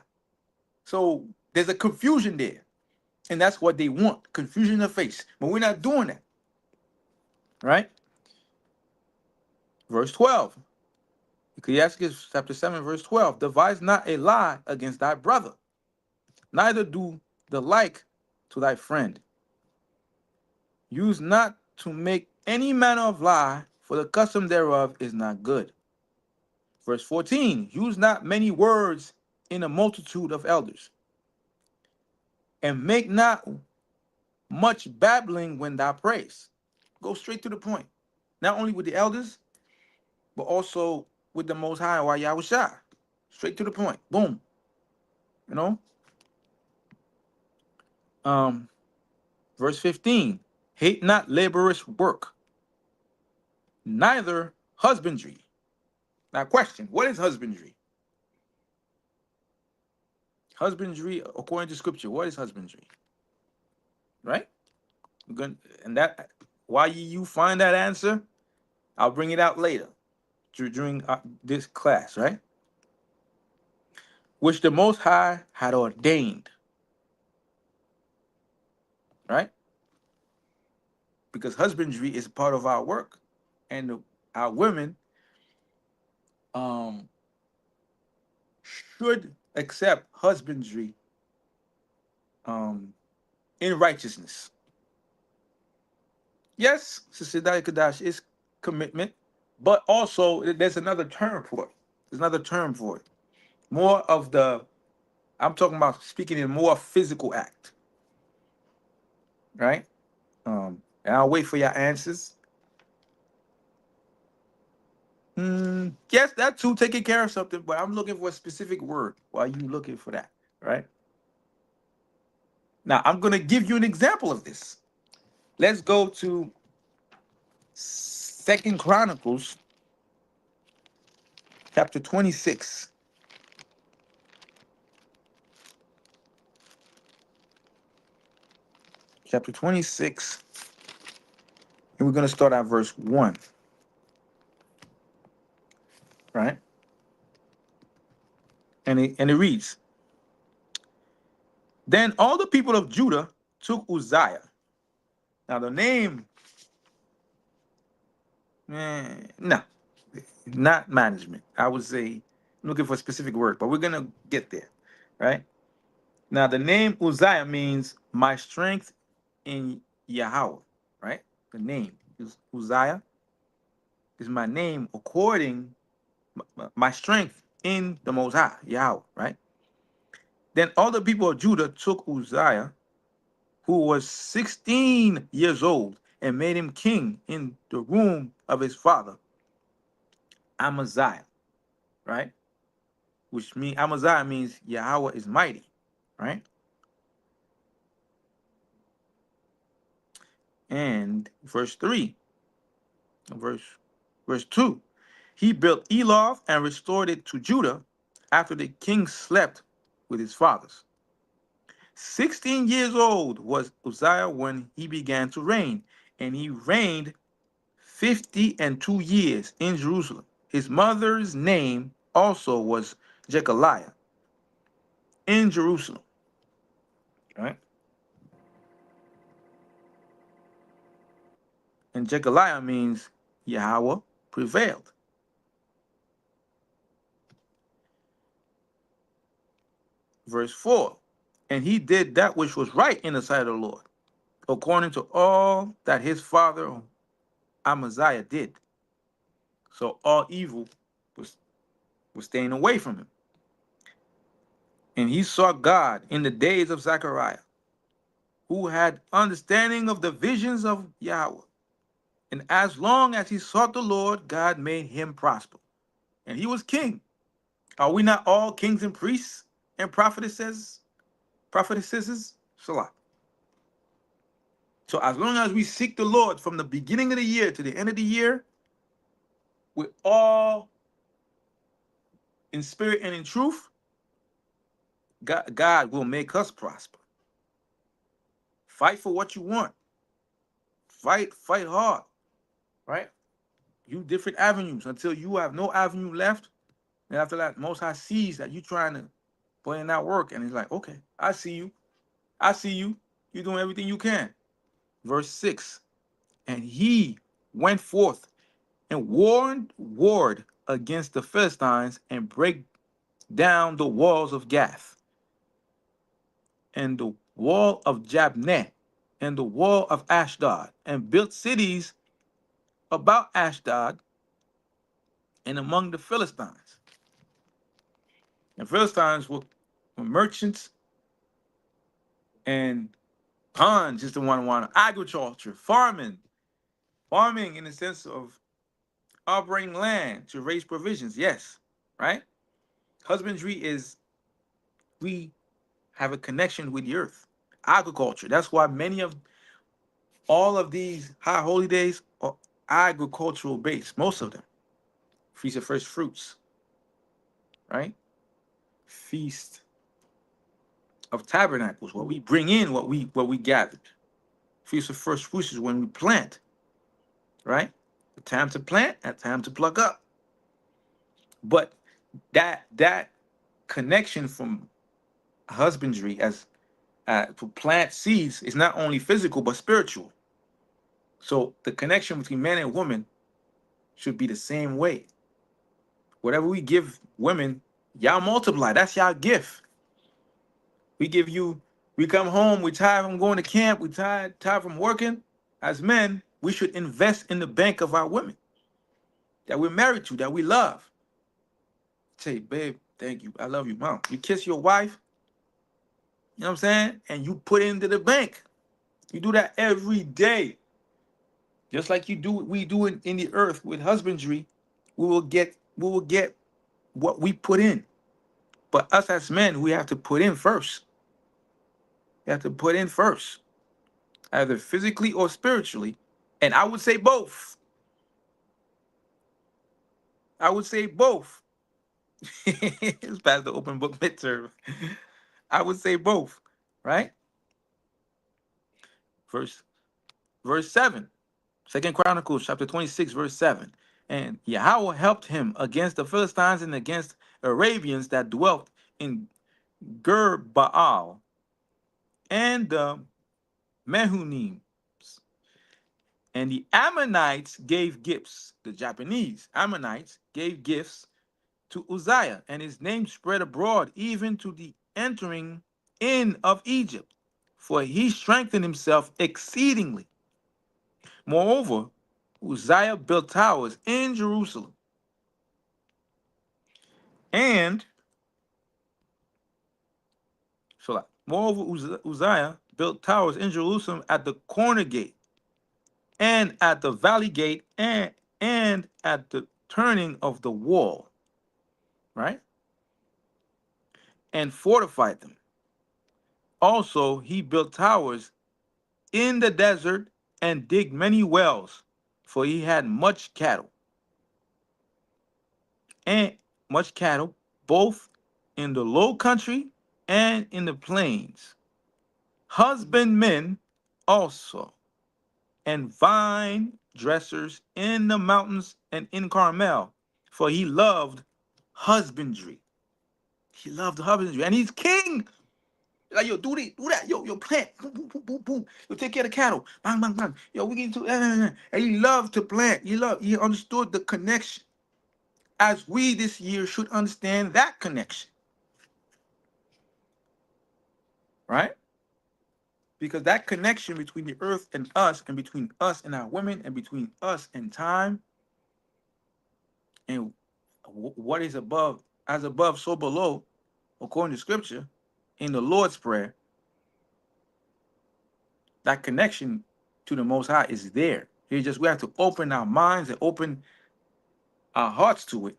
So there's a confusion there. And that's what they want, confusion in the face. But we're not doing that. Right? Verse 12. Ecclesiastes chapter 7, verse 12. Devise not a lie against thy brother, neither do the like to thy friend. Use not to make any manner of lie, for the custom thereof is not good. Verse 14. Use not many words in a multitude of elders, and make not much babbling when thou prays. Go straight to the point. Not only with the elders, but also with the Most High or Yahushua. Straight to the point. Boom. You know? Verse 15. Hate not laborious work, neither husbandry. Now question, what is husbandry? Husbandry, according to scripture, what is husbandry? Right? And that, while you find that answer, I'll bring it out later during this class, right? Which the Most High had ordained, right? Because husbandry is part of our work, and our women should accept husbandry in righteousness. Yes, Sister Kadash is commitment, but also there's another term for it. There's another term for it. More of the I'm talking about speaking in more physical act, right? And I'll wait for your answers. Yes, that too, taking care of something, but I'm looking for a specific word while you looking for that, right? Now, I'm going to give you an example of this. Let's go to Second Chronicles, chapter 26. Chapter 26, and we're going to start at verse 1, right? And it reads, Then all the people of Judah took Uzziah. Now, the name, no, not management. I would say, I'm looking for a specific word, but we're going to get there, right? Now, the name Uzziah means my strength in Yahweh, right? The name is Uzziah is my name according my strength in the Most High, Yahweh, right? Then all the people of Judah took Uzziah, who was 16 years old, and made him king in the room of his father, Amaziah, right? Which means Amaziah means Yahweh is mighty, right? And verse 3, verse 2, he built Eloth and restored it to Judah after the king slept with his fathers. 16 years old was Uzziah when he began to reign, and he reigned 52 years in Jerusalem. His mother's name also was Jechaliah in Jerusalem. Right? And Jechaliah means Yahweh prevailed. Verse 4, and he did that which was right in the sight of the Lord, according to all that his father Amaziah did. So all evil was staying away from him. And he sought God in the days of Zechariah, who had understanding of the visions of Yahweh. And as long as he sought the Lord, God made him prosper. And he was king. Are we not all kings and priests and prophetesses? Prophetesses? Salah. So as long as we seek the Lord from the beginning of the year to the end of the year, we're all in spirit and in truth, God will make us prosper. Fight for what you want. Fight hard, right? You different avenues until you have no avenue left. And after that, Most High sees that you trying to put in that work, and he's like, okay, I see you. I see you. You're doing everything you can. Verse 6, and he went forth and warred against the Philistines and break down the walls of Gath and the wall of Jabneh and the wall of Ashdod, and built cities about Ashdod and among the Philistines. And Philistines were merchants, and Hans is the one agriculture, farming in the sense of operating land to raise provisions. Yes, right? Husbandry is we have a connection with the earth. Agriculture. That's why many of all of these high holy days are agricultural based. Most of them. Feast of First Fruits, right? Feast of Tabernacles, where we bring in what we gathered. Feast of First Fruits is when we plant, right? A time to plant, a time to pluck up. But that connection from husbandry as to plant seeds is not only physical but spiritual. So the connection between man and woman should be the same way. Whatever we give women, y'all multiply. That's y'all gift. We give you. We come home. We tired from going to camp. We tired from working. As men, we should invest in the bank of our women that we're married to, that we love. Say, babe, thank you. I love you, mom. You kiss your wife. know what I'm saying? And you put into the bank. You do that every day. Just like we do it in the earth with husbandry, we will get what we put in. But us as men, we have to put in first. You have to put in first, either physically or spiritually. And I would say both. I would say both. It's past the open book midterm. I would say both, right? Verse verse 7. Second Chronicles chapter 26, verse 7. And Yahweh helped him against the Philistines and against Arabians that dwelt in Gur Baal and the Mehunim. And the Ammonites gave gifts. The Japanese Ammonites gave gifts to Uzziah, and his name spread abroad even to the entering in of Egypt, for he strengthened himself exceedingly. Moreover, Uzziah built towers in Jerusalem, and Uzziah built towers in Jerusalem at the corner gate, and at the valley gate, and at the turning of the wall, right? And fortified them. Also, he built towers in the desert and digged many wells, for he had much cattle, and much cattle, both in the low country and in the plains. Husbandmen also, and vine dressers in the mountains and in Carmel, for he loved husbandry. He loved husbandry, and he's king. Like, yo, do that. Yo, plant. Boom, boom, boom, boom, boom. Yo, take care of the cattle. Bang, bang, bang. Yo, we get to, and he loved to plant. He understood the connection. As we this year should understand that connection, right? Because that connection between the earth and us, and between us and our women, and between us and time, and what is above, as above, so below, according to scripture, in the Lord's Prayer, that connection to the Most High is there. It's just we have to open our minds and open our hearts to it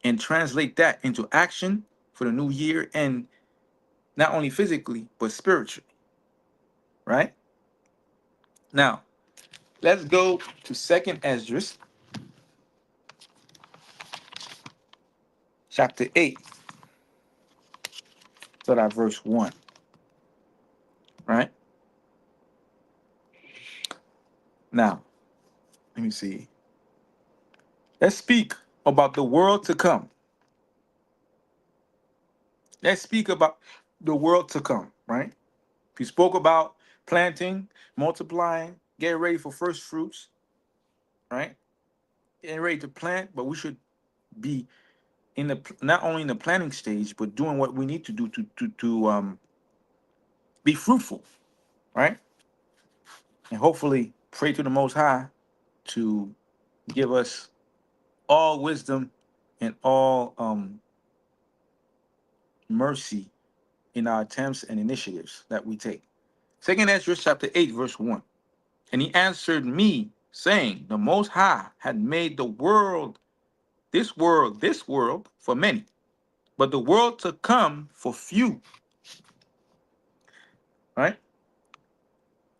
and translate that into action for the new year, and not only physically but spiritually, right? Now, let's go to Second Esdras chapter 8, so that verse 1, right? Now, let me see. Let's speak about the world to come. Let's speak about the world to come, right? We spoke about planting, multiplying, getting ready for first fruits, right? Getting ready to plant, but we should be in the, not only in the planning stage, but doing what we need to do to be fruitful, right? And hopefully pray to the Most High to give us all wisdom and all mercy in our attempts and initiatives that we take. Second Ezra chapter 8, verse 1. And he answered me, saying, the Most High had made the world, this world for many, but the world to come for few. Right?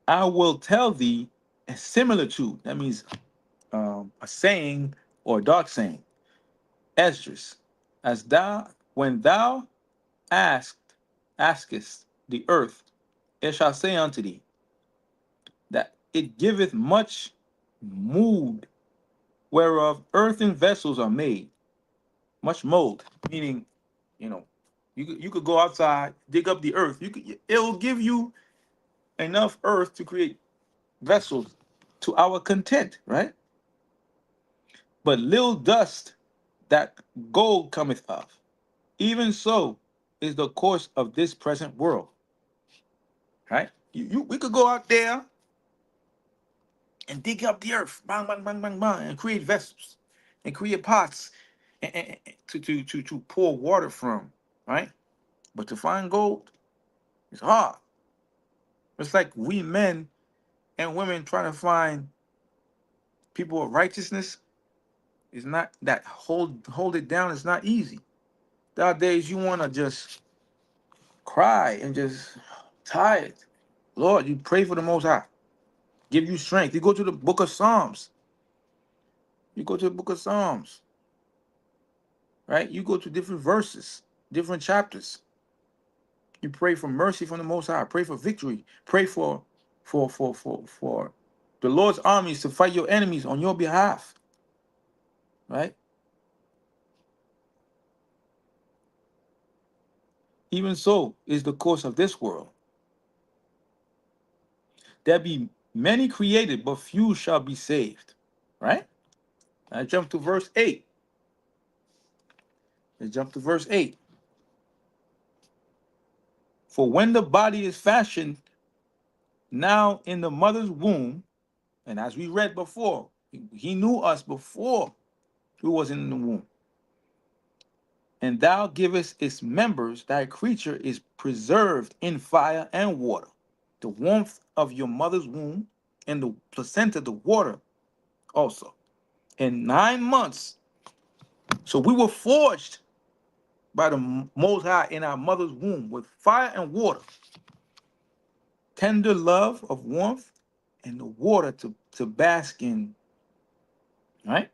I will tell thee a similitude. That means a saying or a dark saying. Esdras, as thou, when thou askest the earth, it shall say unto thee that it giveth much mood, whereof earthen vessels are made, much mold, meaning, you know, you could go outside, dig up the earth, it will give you enough earth to create vessels to our content, right? But little dust that gold cometh of, even so is the course of this present world, right? We could go out there and dig up the earth, bang, bang, bang, bang, bang, and create vessels and create pots and to pour water from, right? But to find gold, It's hard. It's like we men and women trying to find people of righteousness. It's not that hold it down. It's not easy. Nowadays, you want to just cry and just tired. Lord, you pray for the Most High, give you strength. You go to the Book of Psalms. You go to the Book of Psalms, right? You go to different verses, different chapters. You pray for mercy from the Most High. Pray for victory. Pray for the Lord's armies to fight your enemies on your behalf, right? Even so is the course of this world. There be many created, but few shall be saved, right? I jump to verse 8. Let's jump to verse 8. For when the body is fashioned now in the mother's womb, and as we read before, he knew us before we was in the womb. And thou givest its members, thy creature is preserved in fire and water. The warmth of your mother's womb and the placenta, the water also. In 9 months, so we were forged by the Most High in our mother's womb with fire and water, tender love of warmth, and the water to bask in, right?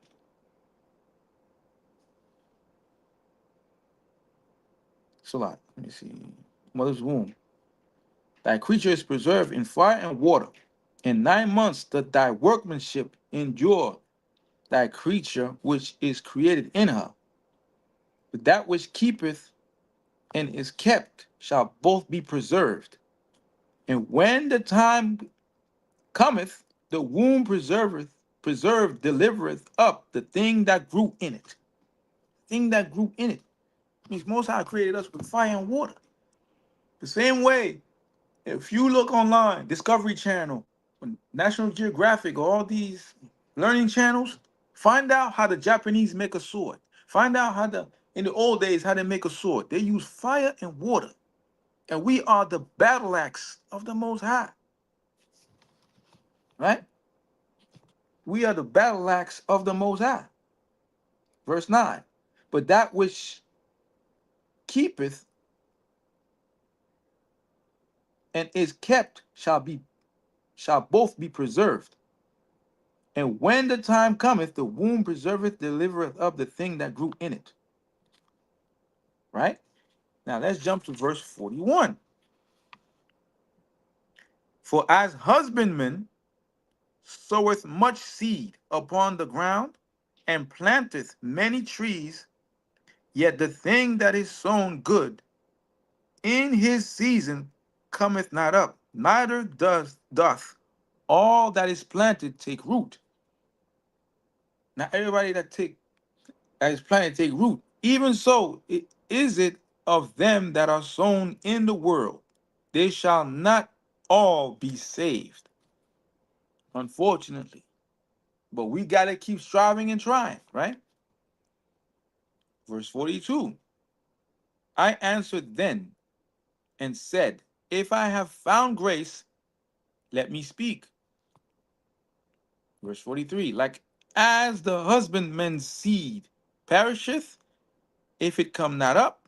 So like, let me see. Mother's womb. Thy creature is preserved in fire and water. In 9 months doth thy workmanship endure, thy creature which is created in her. But that which keepeth and is kept shall both be preserved. And when the time cometh, the womb preserved, delivereth up the thing that grew in it. Thing that grew in it. Means Most High created us with fire and water. The same way, if you look online, Discovery Channel, National Geographic, all these learning channels, find out how the Japanese make a sword. Find out in the old days, how they make a sword. They use fire and water. And we are the battle axe of the Most High, right? We are the battle axe of the Most High. Verse 9. But that which keepeth and is kept shall both be preserved. And when the time cometh, the womb preserveth, delivereth up the thing that grew in it. Right? Now let's jump to verse 41. For as husbandman soweth much seed upon the ground, and planteth many trees, yet the thing that is sown good in his season cometh not up, neither doth all that is planted take root. Now everybody that is planted take root. Even so is it of them that are sown in the world. They shall not all be saved, unfortunately. But we got to keep striving and trying, right? Verse 42. I answered then and said, if I have found grace, let me speak. Verse 43. Like as the husbandman's seed perisheth, if it come not up,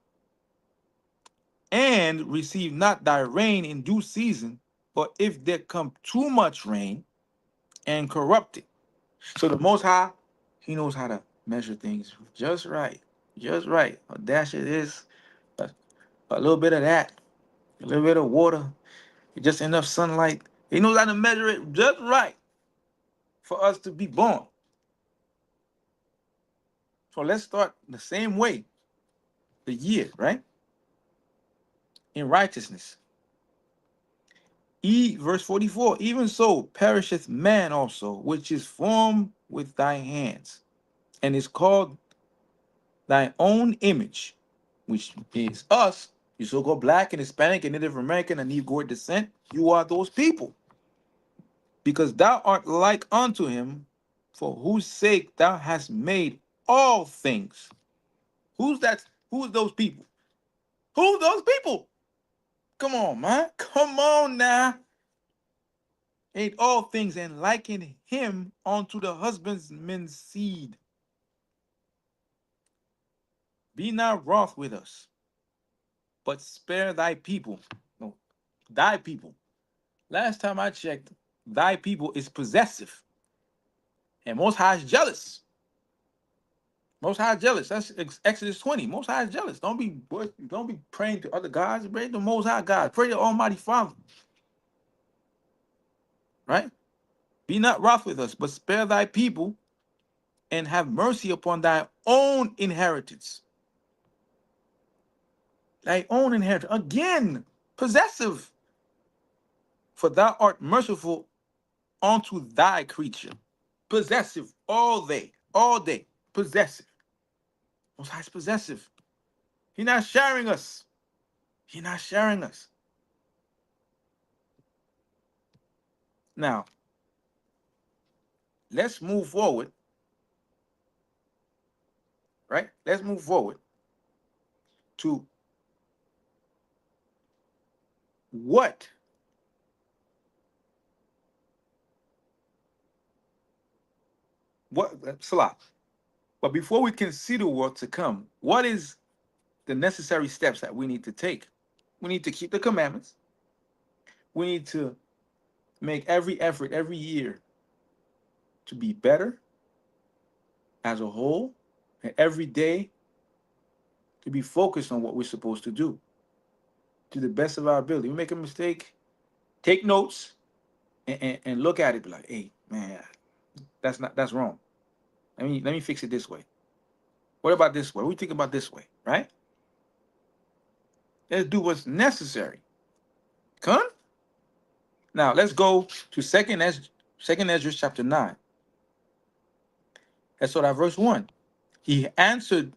and receive not thy rain in due season, or if there come too much rain and corrupt it. So the Most High, he knows how to measure things just right, just right. A dash of this, a little bit of that, a little bit of water, just enough sunlight. He knows how to measure it just right for us to be born. So let's start the same way, the year, right? In righteousness. Verse 44, even so perisheth man also, which is formed with thy hands, and is called thy own image, which is us, you so-called black and Hispanic and Native American and Negroid descent. You are those people, because thou art like unto him, for whose sake thou hast made all things. Who's that? Who's those people? Who's those people? Come on, man. Come on now. Ain't all things and liken him unto the husbandman's seed. Be not wroth with us, but spare thy people. No, thy people. Last time I checked, thy people is possessive. And Most High is jealous. Most High is jealous. That's Exodus 20. Most High is jealous. Don't be praying to other gods. Pray to the Most High God. Pray to Almighty Father. Right? Be not wroth with us, but spare thy people and have mercy upon thy own inheritance. Thy own inheritance. Again, possessive. For thou art merciful unto thy creature. Possessive all day, possessive. Most High is possessive. He's not sharing us. He's not sharing us. Now, let's move forward, right? Let's move forward to what Salah. But before we consider what to come, what is the necessary steps that we need to take? We need to keep the commandments. We need to make every effort every year to be better as a whole, and every day to be focused on what we're supposed to do to the best of our ability. We make a mistake, take notes, and look at it, be like, hey, man, that's wrong. Let me fix it this way. What about this way? What do you think about this way? Right? Let's do what's necessary. Come. Now let's go to Second Ezra chapter 9. Let's start at verse 1. He answered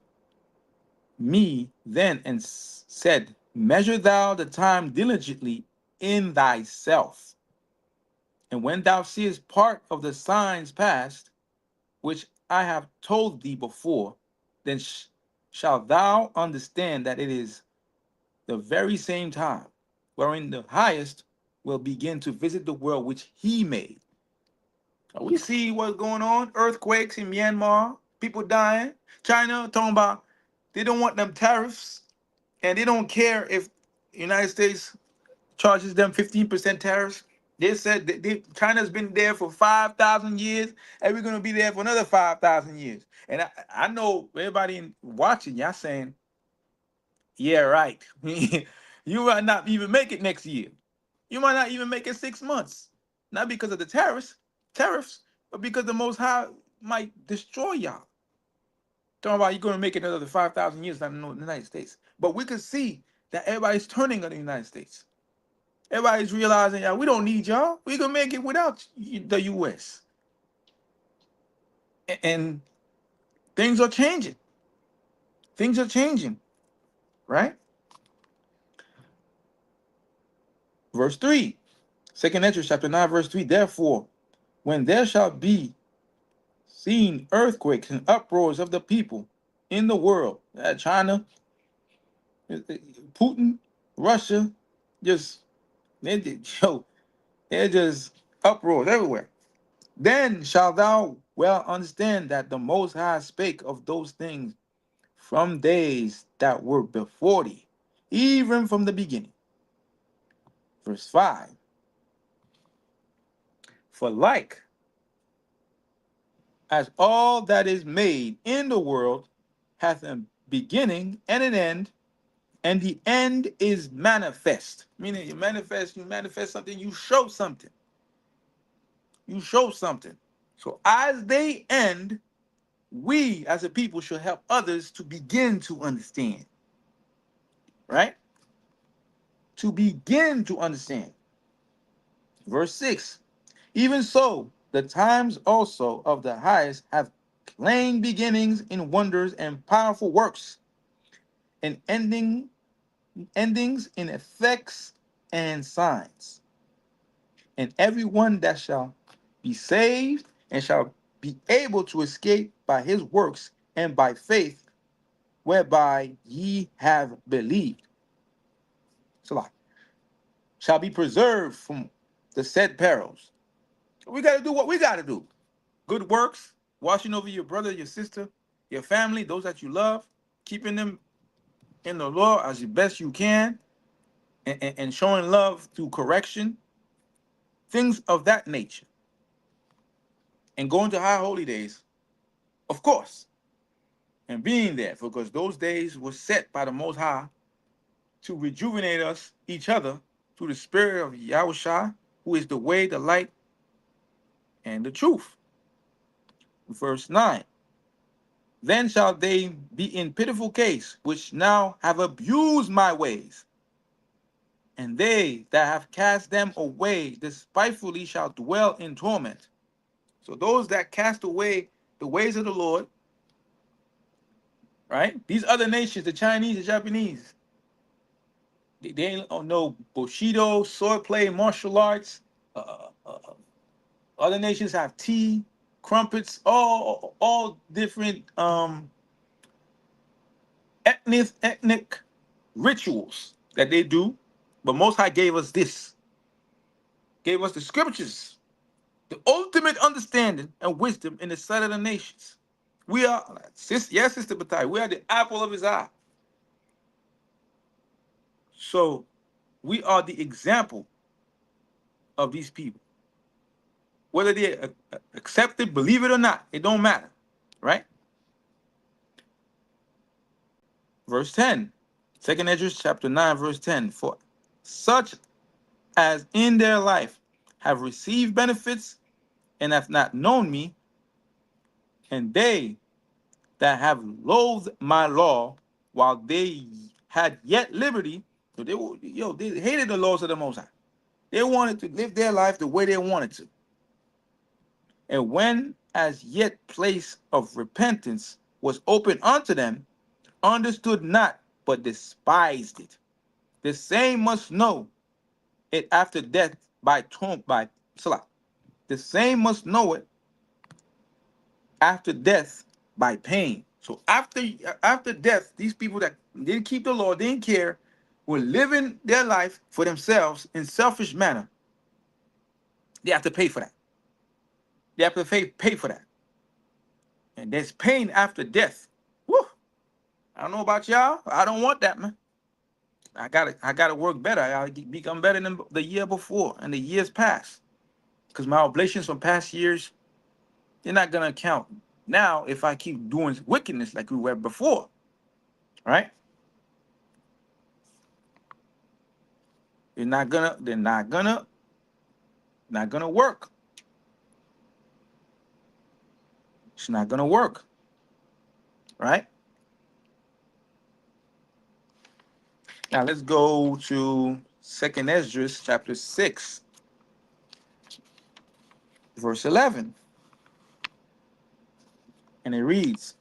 me then and said, measure thou the time diligently in thyself. And when thou seest part of the signs past, which I have told thee before, then shalt thou understand that it is the very same time wherein the highest will begin to visit the world which he made. Now we see what's going on, earthquakes in Myanmar, people dying. China talking about they don't want them tariffs, and they don't care if the United States charges them 15% tariffs. They said that China's been there for 5,000 years, and we're going to be there for another 5,000 years. And I know everybody watching, y'all saying, yeah, right. You might not even make it next year. You might not even make it 6 months. Not because of the tariffs, but because the Most High might destroy y'all. Talking about you're going to make it another 5,000 years not in the United States. But we can see that everybody's turning on the United States. Everybody's realizing, yeah, we don't need y'all. We can make it without the U.S. And things are changing. Things are changing, right? Verse 3, 2nd Ezra chapter 9, verse 3. Therefore, when there shall be seen earthquakes and uproars of the people in the world, China, Putin, Russia, just, they're just uproars everywhere. Then shalt thou well understand that the Most High spake of those things from days that were before thee, even from the beginning. Verse 5. For like as all that is made in the world hath a beginning and an end, and the end is manifest. Meaning you manifest something, you show something. You show something. So as they end, we as a people should help others to begin to understand. Right? To begin to understand. Verse 6. Even so, the times also of the highest have plain beginnings in wonders and powerful works, and endings in effects and signs. And everyone that shall be saved and shall be able to escape by his works and by faith, whereby ye have believed. It's a lot. shall be preserved from the said perils. We got to do what we got to do. Good works, watching over your brother, your sister, your family, those that you love, keeping them in the law as best you can, and showing love through correction, things of that nature. And going to high holy days, of course, and being there, because those days were set by the Most High to rejuvenate us, each other, through the Spirit of Yahushua, who is the way, the light, and the truth. Verse 9. Then shall they be in pitiful case, which now have abused my ways. And they that have cast them away despitefully shall dwell in torment. So those that cast away the ways of the Lord, right? These other nations, the Chinese, the Japanese, they don't know Bushido, swordplay, martial arts. Other nations have tea, crumpets, all different ethnic rituals that they do. But Most High gave us this, gave us the scriptures, the ultimate understanding and wisdom in the sight of the nations. We are, yes, Sister Batai, we are the apple of his eye. So we are the example of these people. Whether they accept it, believe it or not, it don't matter, right? Verse 10, 2nd Esdras chapter 9, verse 10. For such as in their life have received benefits and have not known me, and they that have loathed my law while they had yet liberty, so they hated the laws of the Most High. They wanted to live their life the way they wanted to. And when as yet place of repentance was open unto them, understood not, but despised it. The same must know it after death by Salah. The same must know it after death by pain. So after death, these people that didn't keep the law, didn't care, were living their life for themselves in selfish manner. They have to pay for that. They have to pay for that. And there's pain after death. Woo! I don't know about y'all. I don't want that, man. I gotta work better. I gotta become better than the year before and the years past. Because my oblations from past years, they're not gonna count now if I keep doing wickedness like we were before. Right? They're not gonna work. It's not gonna work. Right? Now let's go to 2nd Esdras chapter 6, verse 11. And it reads,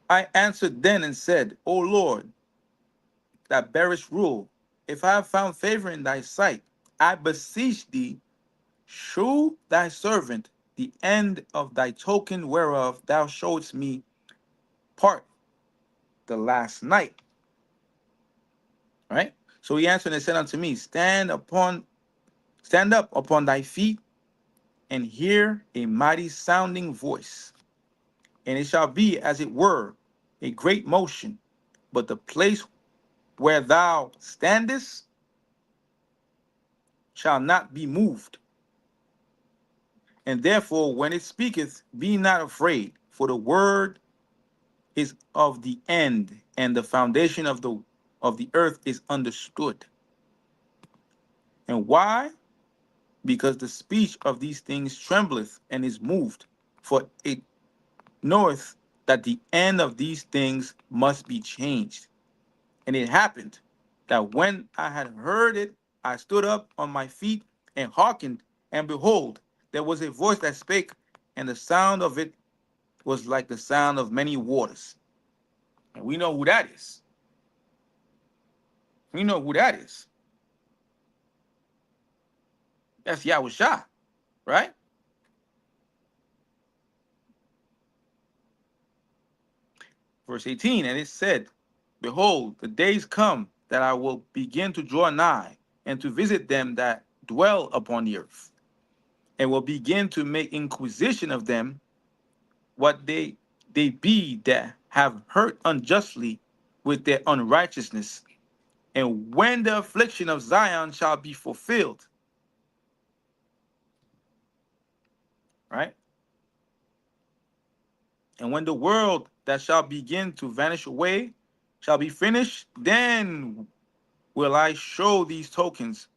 I answered then and said, O Lord, that bearest rule, if I have found favor in thy sight, I beseech thee, shew thy servant the end of thy token whereof thou showedst me part the last night. Right? So he answered and said unto me, stand up upon thy feet, and hear a mighty sounding voice. And it shall be as it were a great motion, but the place where thou standest shall not be moved. And therefore, when it speaketh, be not afraid, for the word is of the end, and the foundation of the earth is understood. And why? Because the speech of these things trembleth and is moved, for it knoweth that the end of these things must be changed. And it happened that when I had heard it, I stood up on my feet and hearkened, and behold, there was a voice that spake, and the sound of it was like the sound of many waters. And we know who that is. We know who that is. That's Yahushua, right? Verse 18, and it said, Behold, the days come that I will begin to draw nigh and to visit them that dwell upon the earth, and will begin to make inquisition of them what they be that have hurt unjustly with their unrighteousness. And when the affliction of Zion shall be fulfilled, right? And when the world that shall begin to vanish away shall be finished, then will I show these tokens.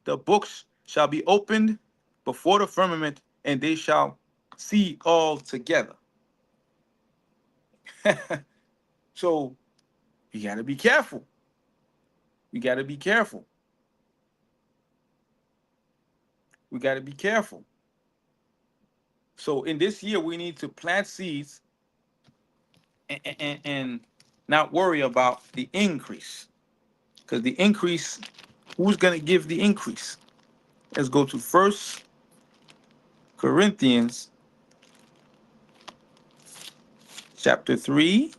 The books shall be opened before the firmament, and they shall see all together. So you got to be careful. We got to be careful. We got to be careful. So in this year, we need to plant seeds and not worry about the increase. Because the increase, who's going to give the increase? Let's go to 1 Corinthians chapter 3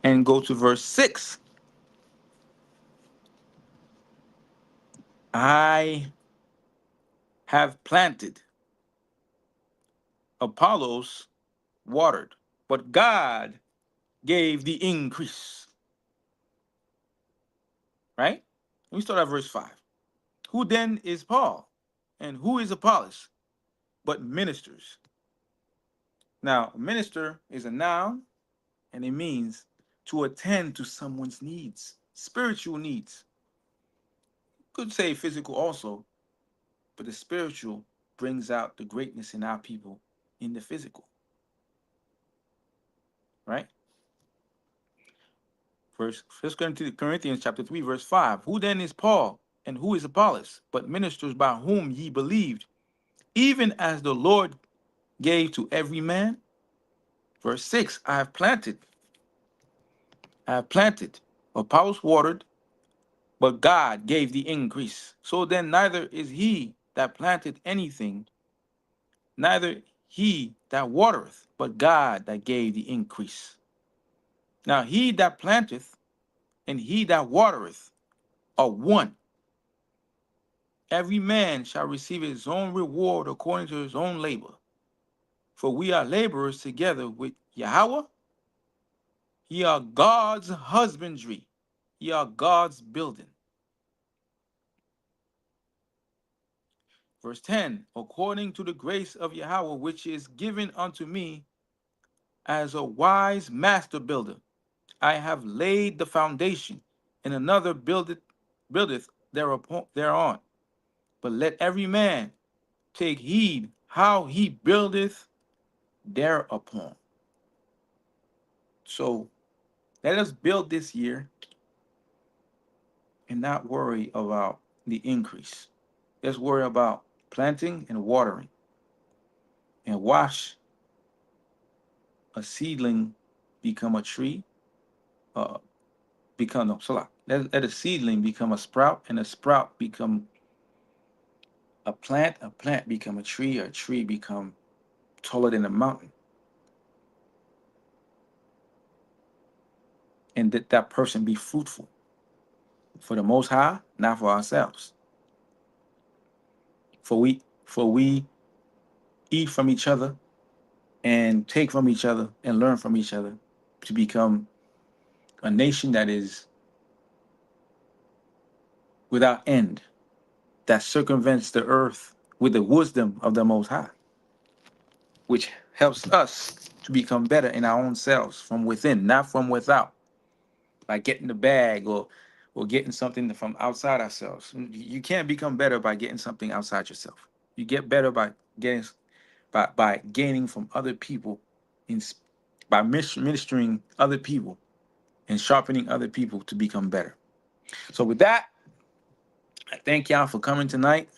and go to verse 6. I have planted, Apollos watered, but God gave the increase. Right? Let me start at verse 5. Who then is Paul? And who is Apollos? But ministers. Now, minister is a noun, and it means to attend to someone's needs, spiritual needs. Could say physical also, but the spiritual brings out the greatness in our people in the physical. Right? First Corinthians chapter 3, verse 5. Who then is Paul, and who is Apollos, but ministers by whom ye believed, even as the Lord gave to every man? Verse 6. I have planted, Apollos watered, but God gave the increase. So then neither is he that planted anything, neither he that watereth, but God that gave the increase. Now he that planteth and he that watereth are one. Every man shall receive his own reward according to his own labor. For we are laborers together with Yahweh. Ye are God's husbandry. Ye are God's building. Verse 10, according to the grace of Yahweh, which is given unto me as a wise master builder, I have laid the foundation, and another buildeth thereon. But let every man take heed how he buildeth thereupon. So let us build this year and not worry about the increase. Let's worry about planting and watering, and watch a seedling become a tree, let a seedling become a sprout, and a sprout become a plant become a tree become taller than a mountain. And that person be fruitful for the Most High, not for ourselves. For we eat from each other and take from each other and learn from each other to become a nation that is without end, that circumvents the earth with the wisdom of the Most High, which helps us to become better in our own selves from within, not from without, by getting the bag or getting something from outside ourselves. You can't become better by getting something outside yourself. You get better by gaining from other people, by ministering other people and sharpening other people to become better. So with that, I thank y'all for coming tonight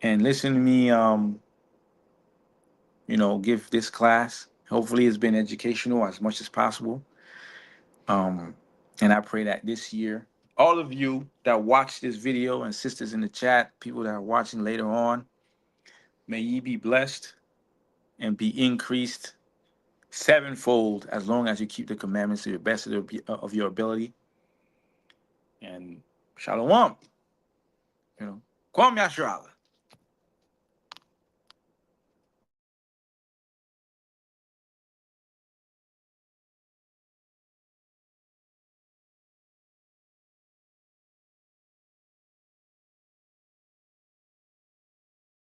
and listening to me give this class. Hopefully it's been educational as much as possible. And I pray that this year, all of you that watch this video and sisters in the chat, people that are watching later on, may ye be blessed and be increased sevenfold as long as you keep the commandments to the best of your ability. And shalom. Kwam Yasharala.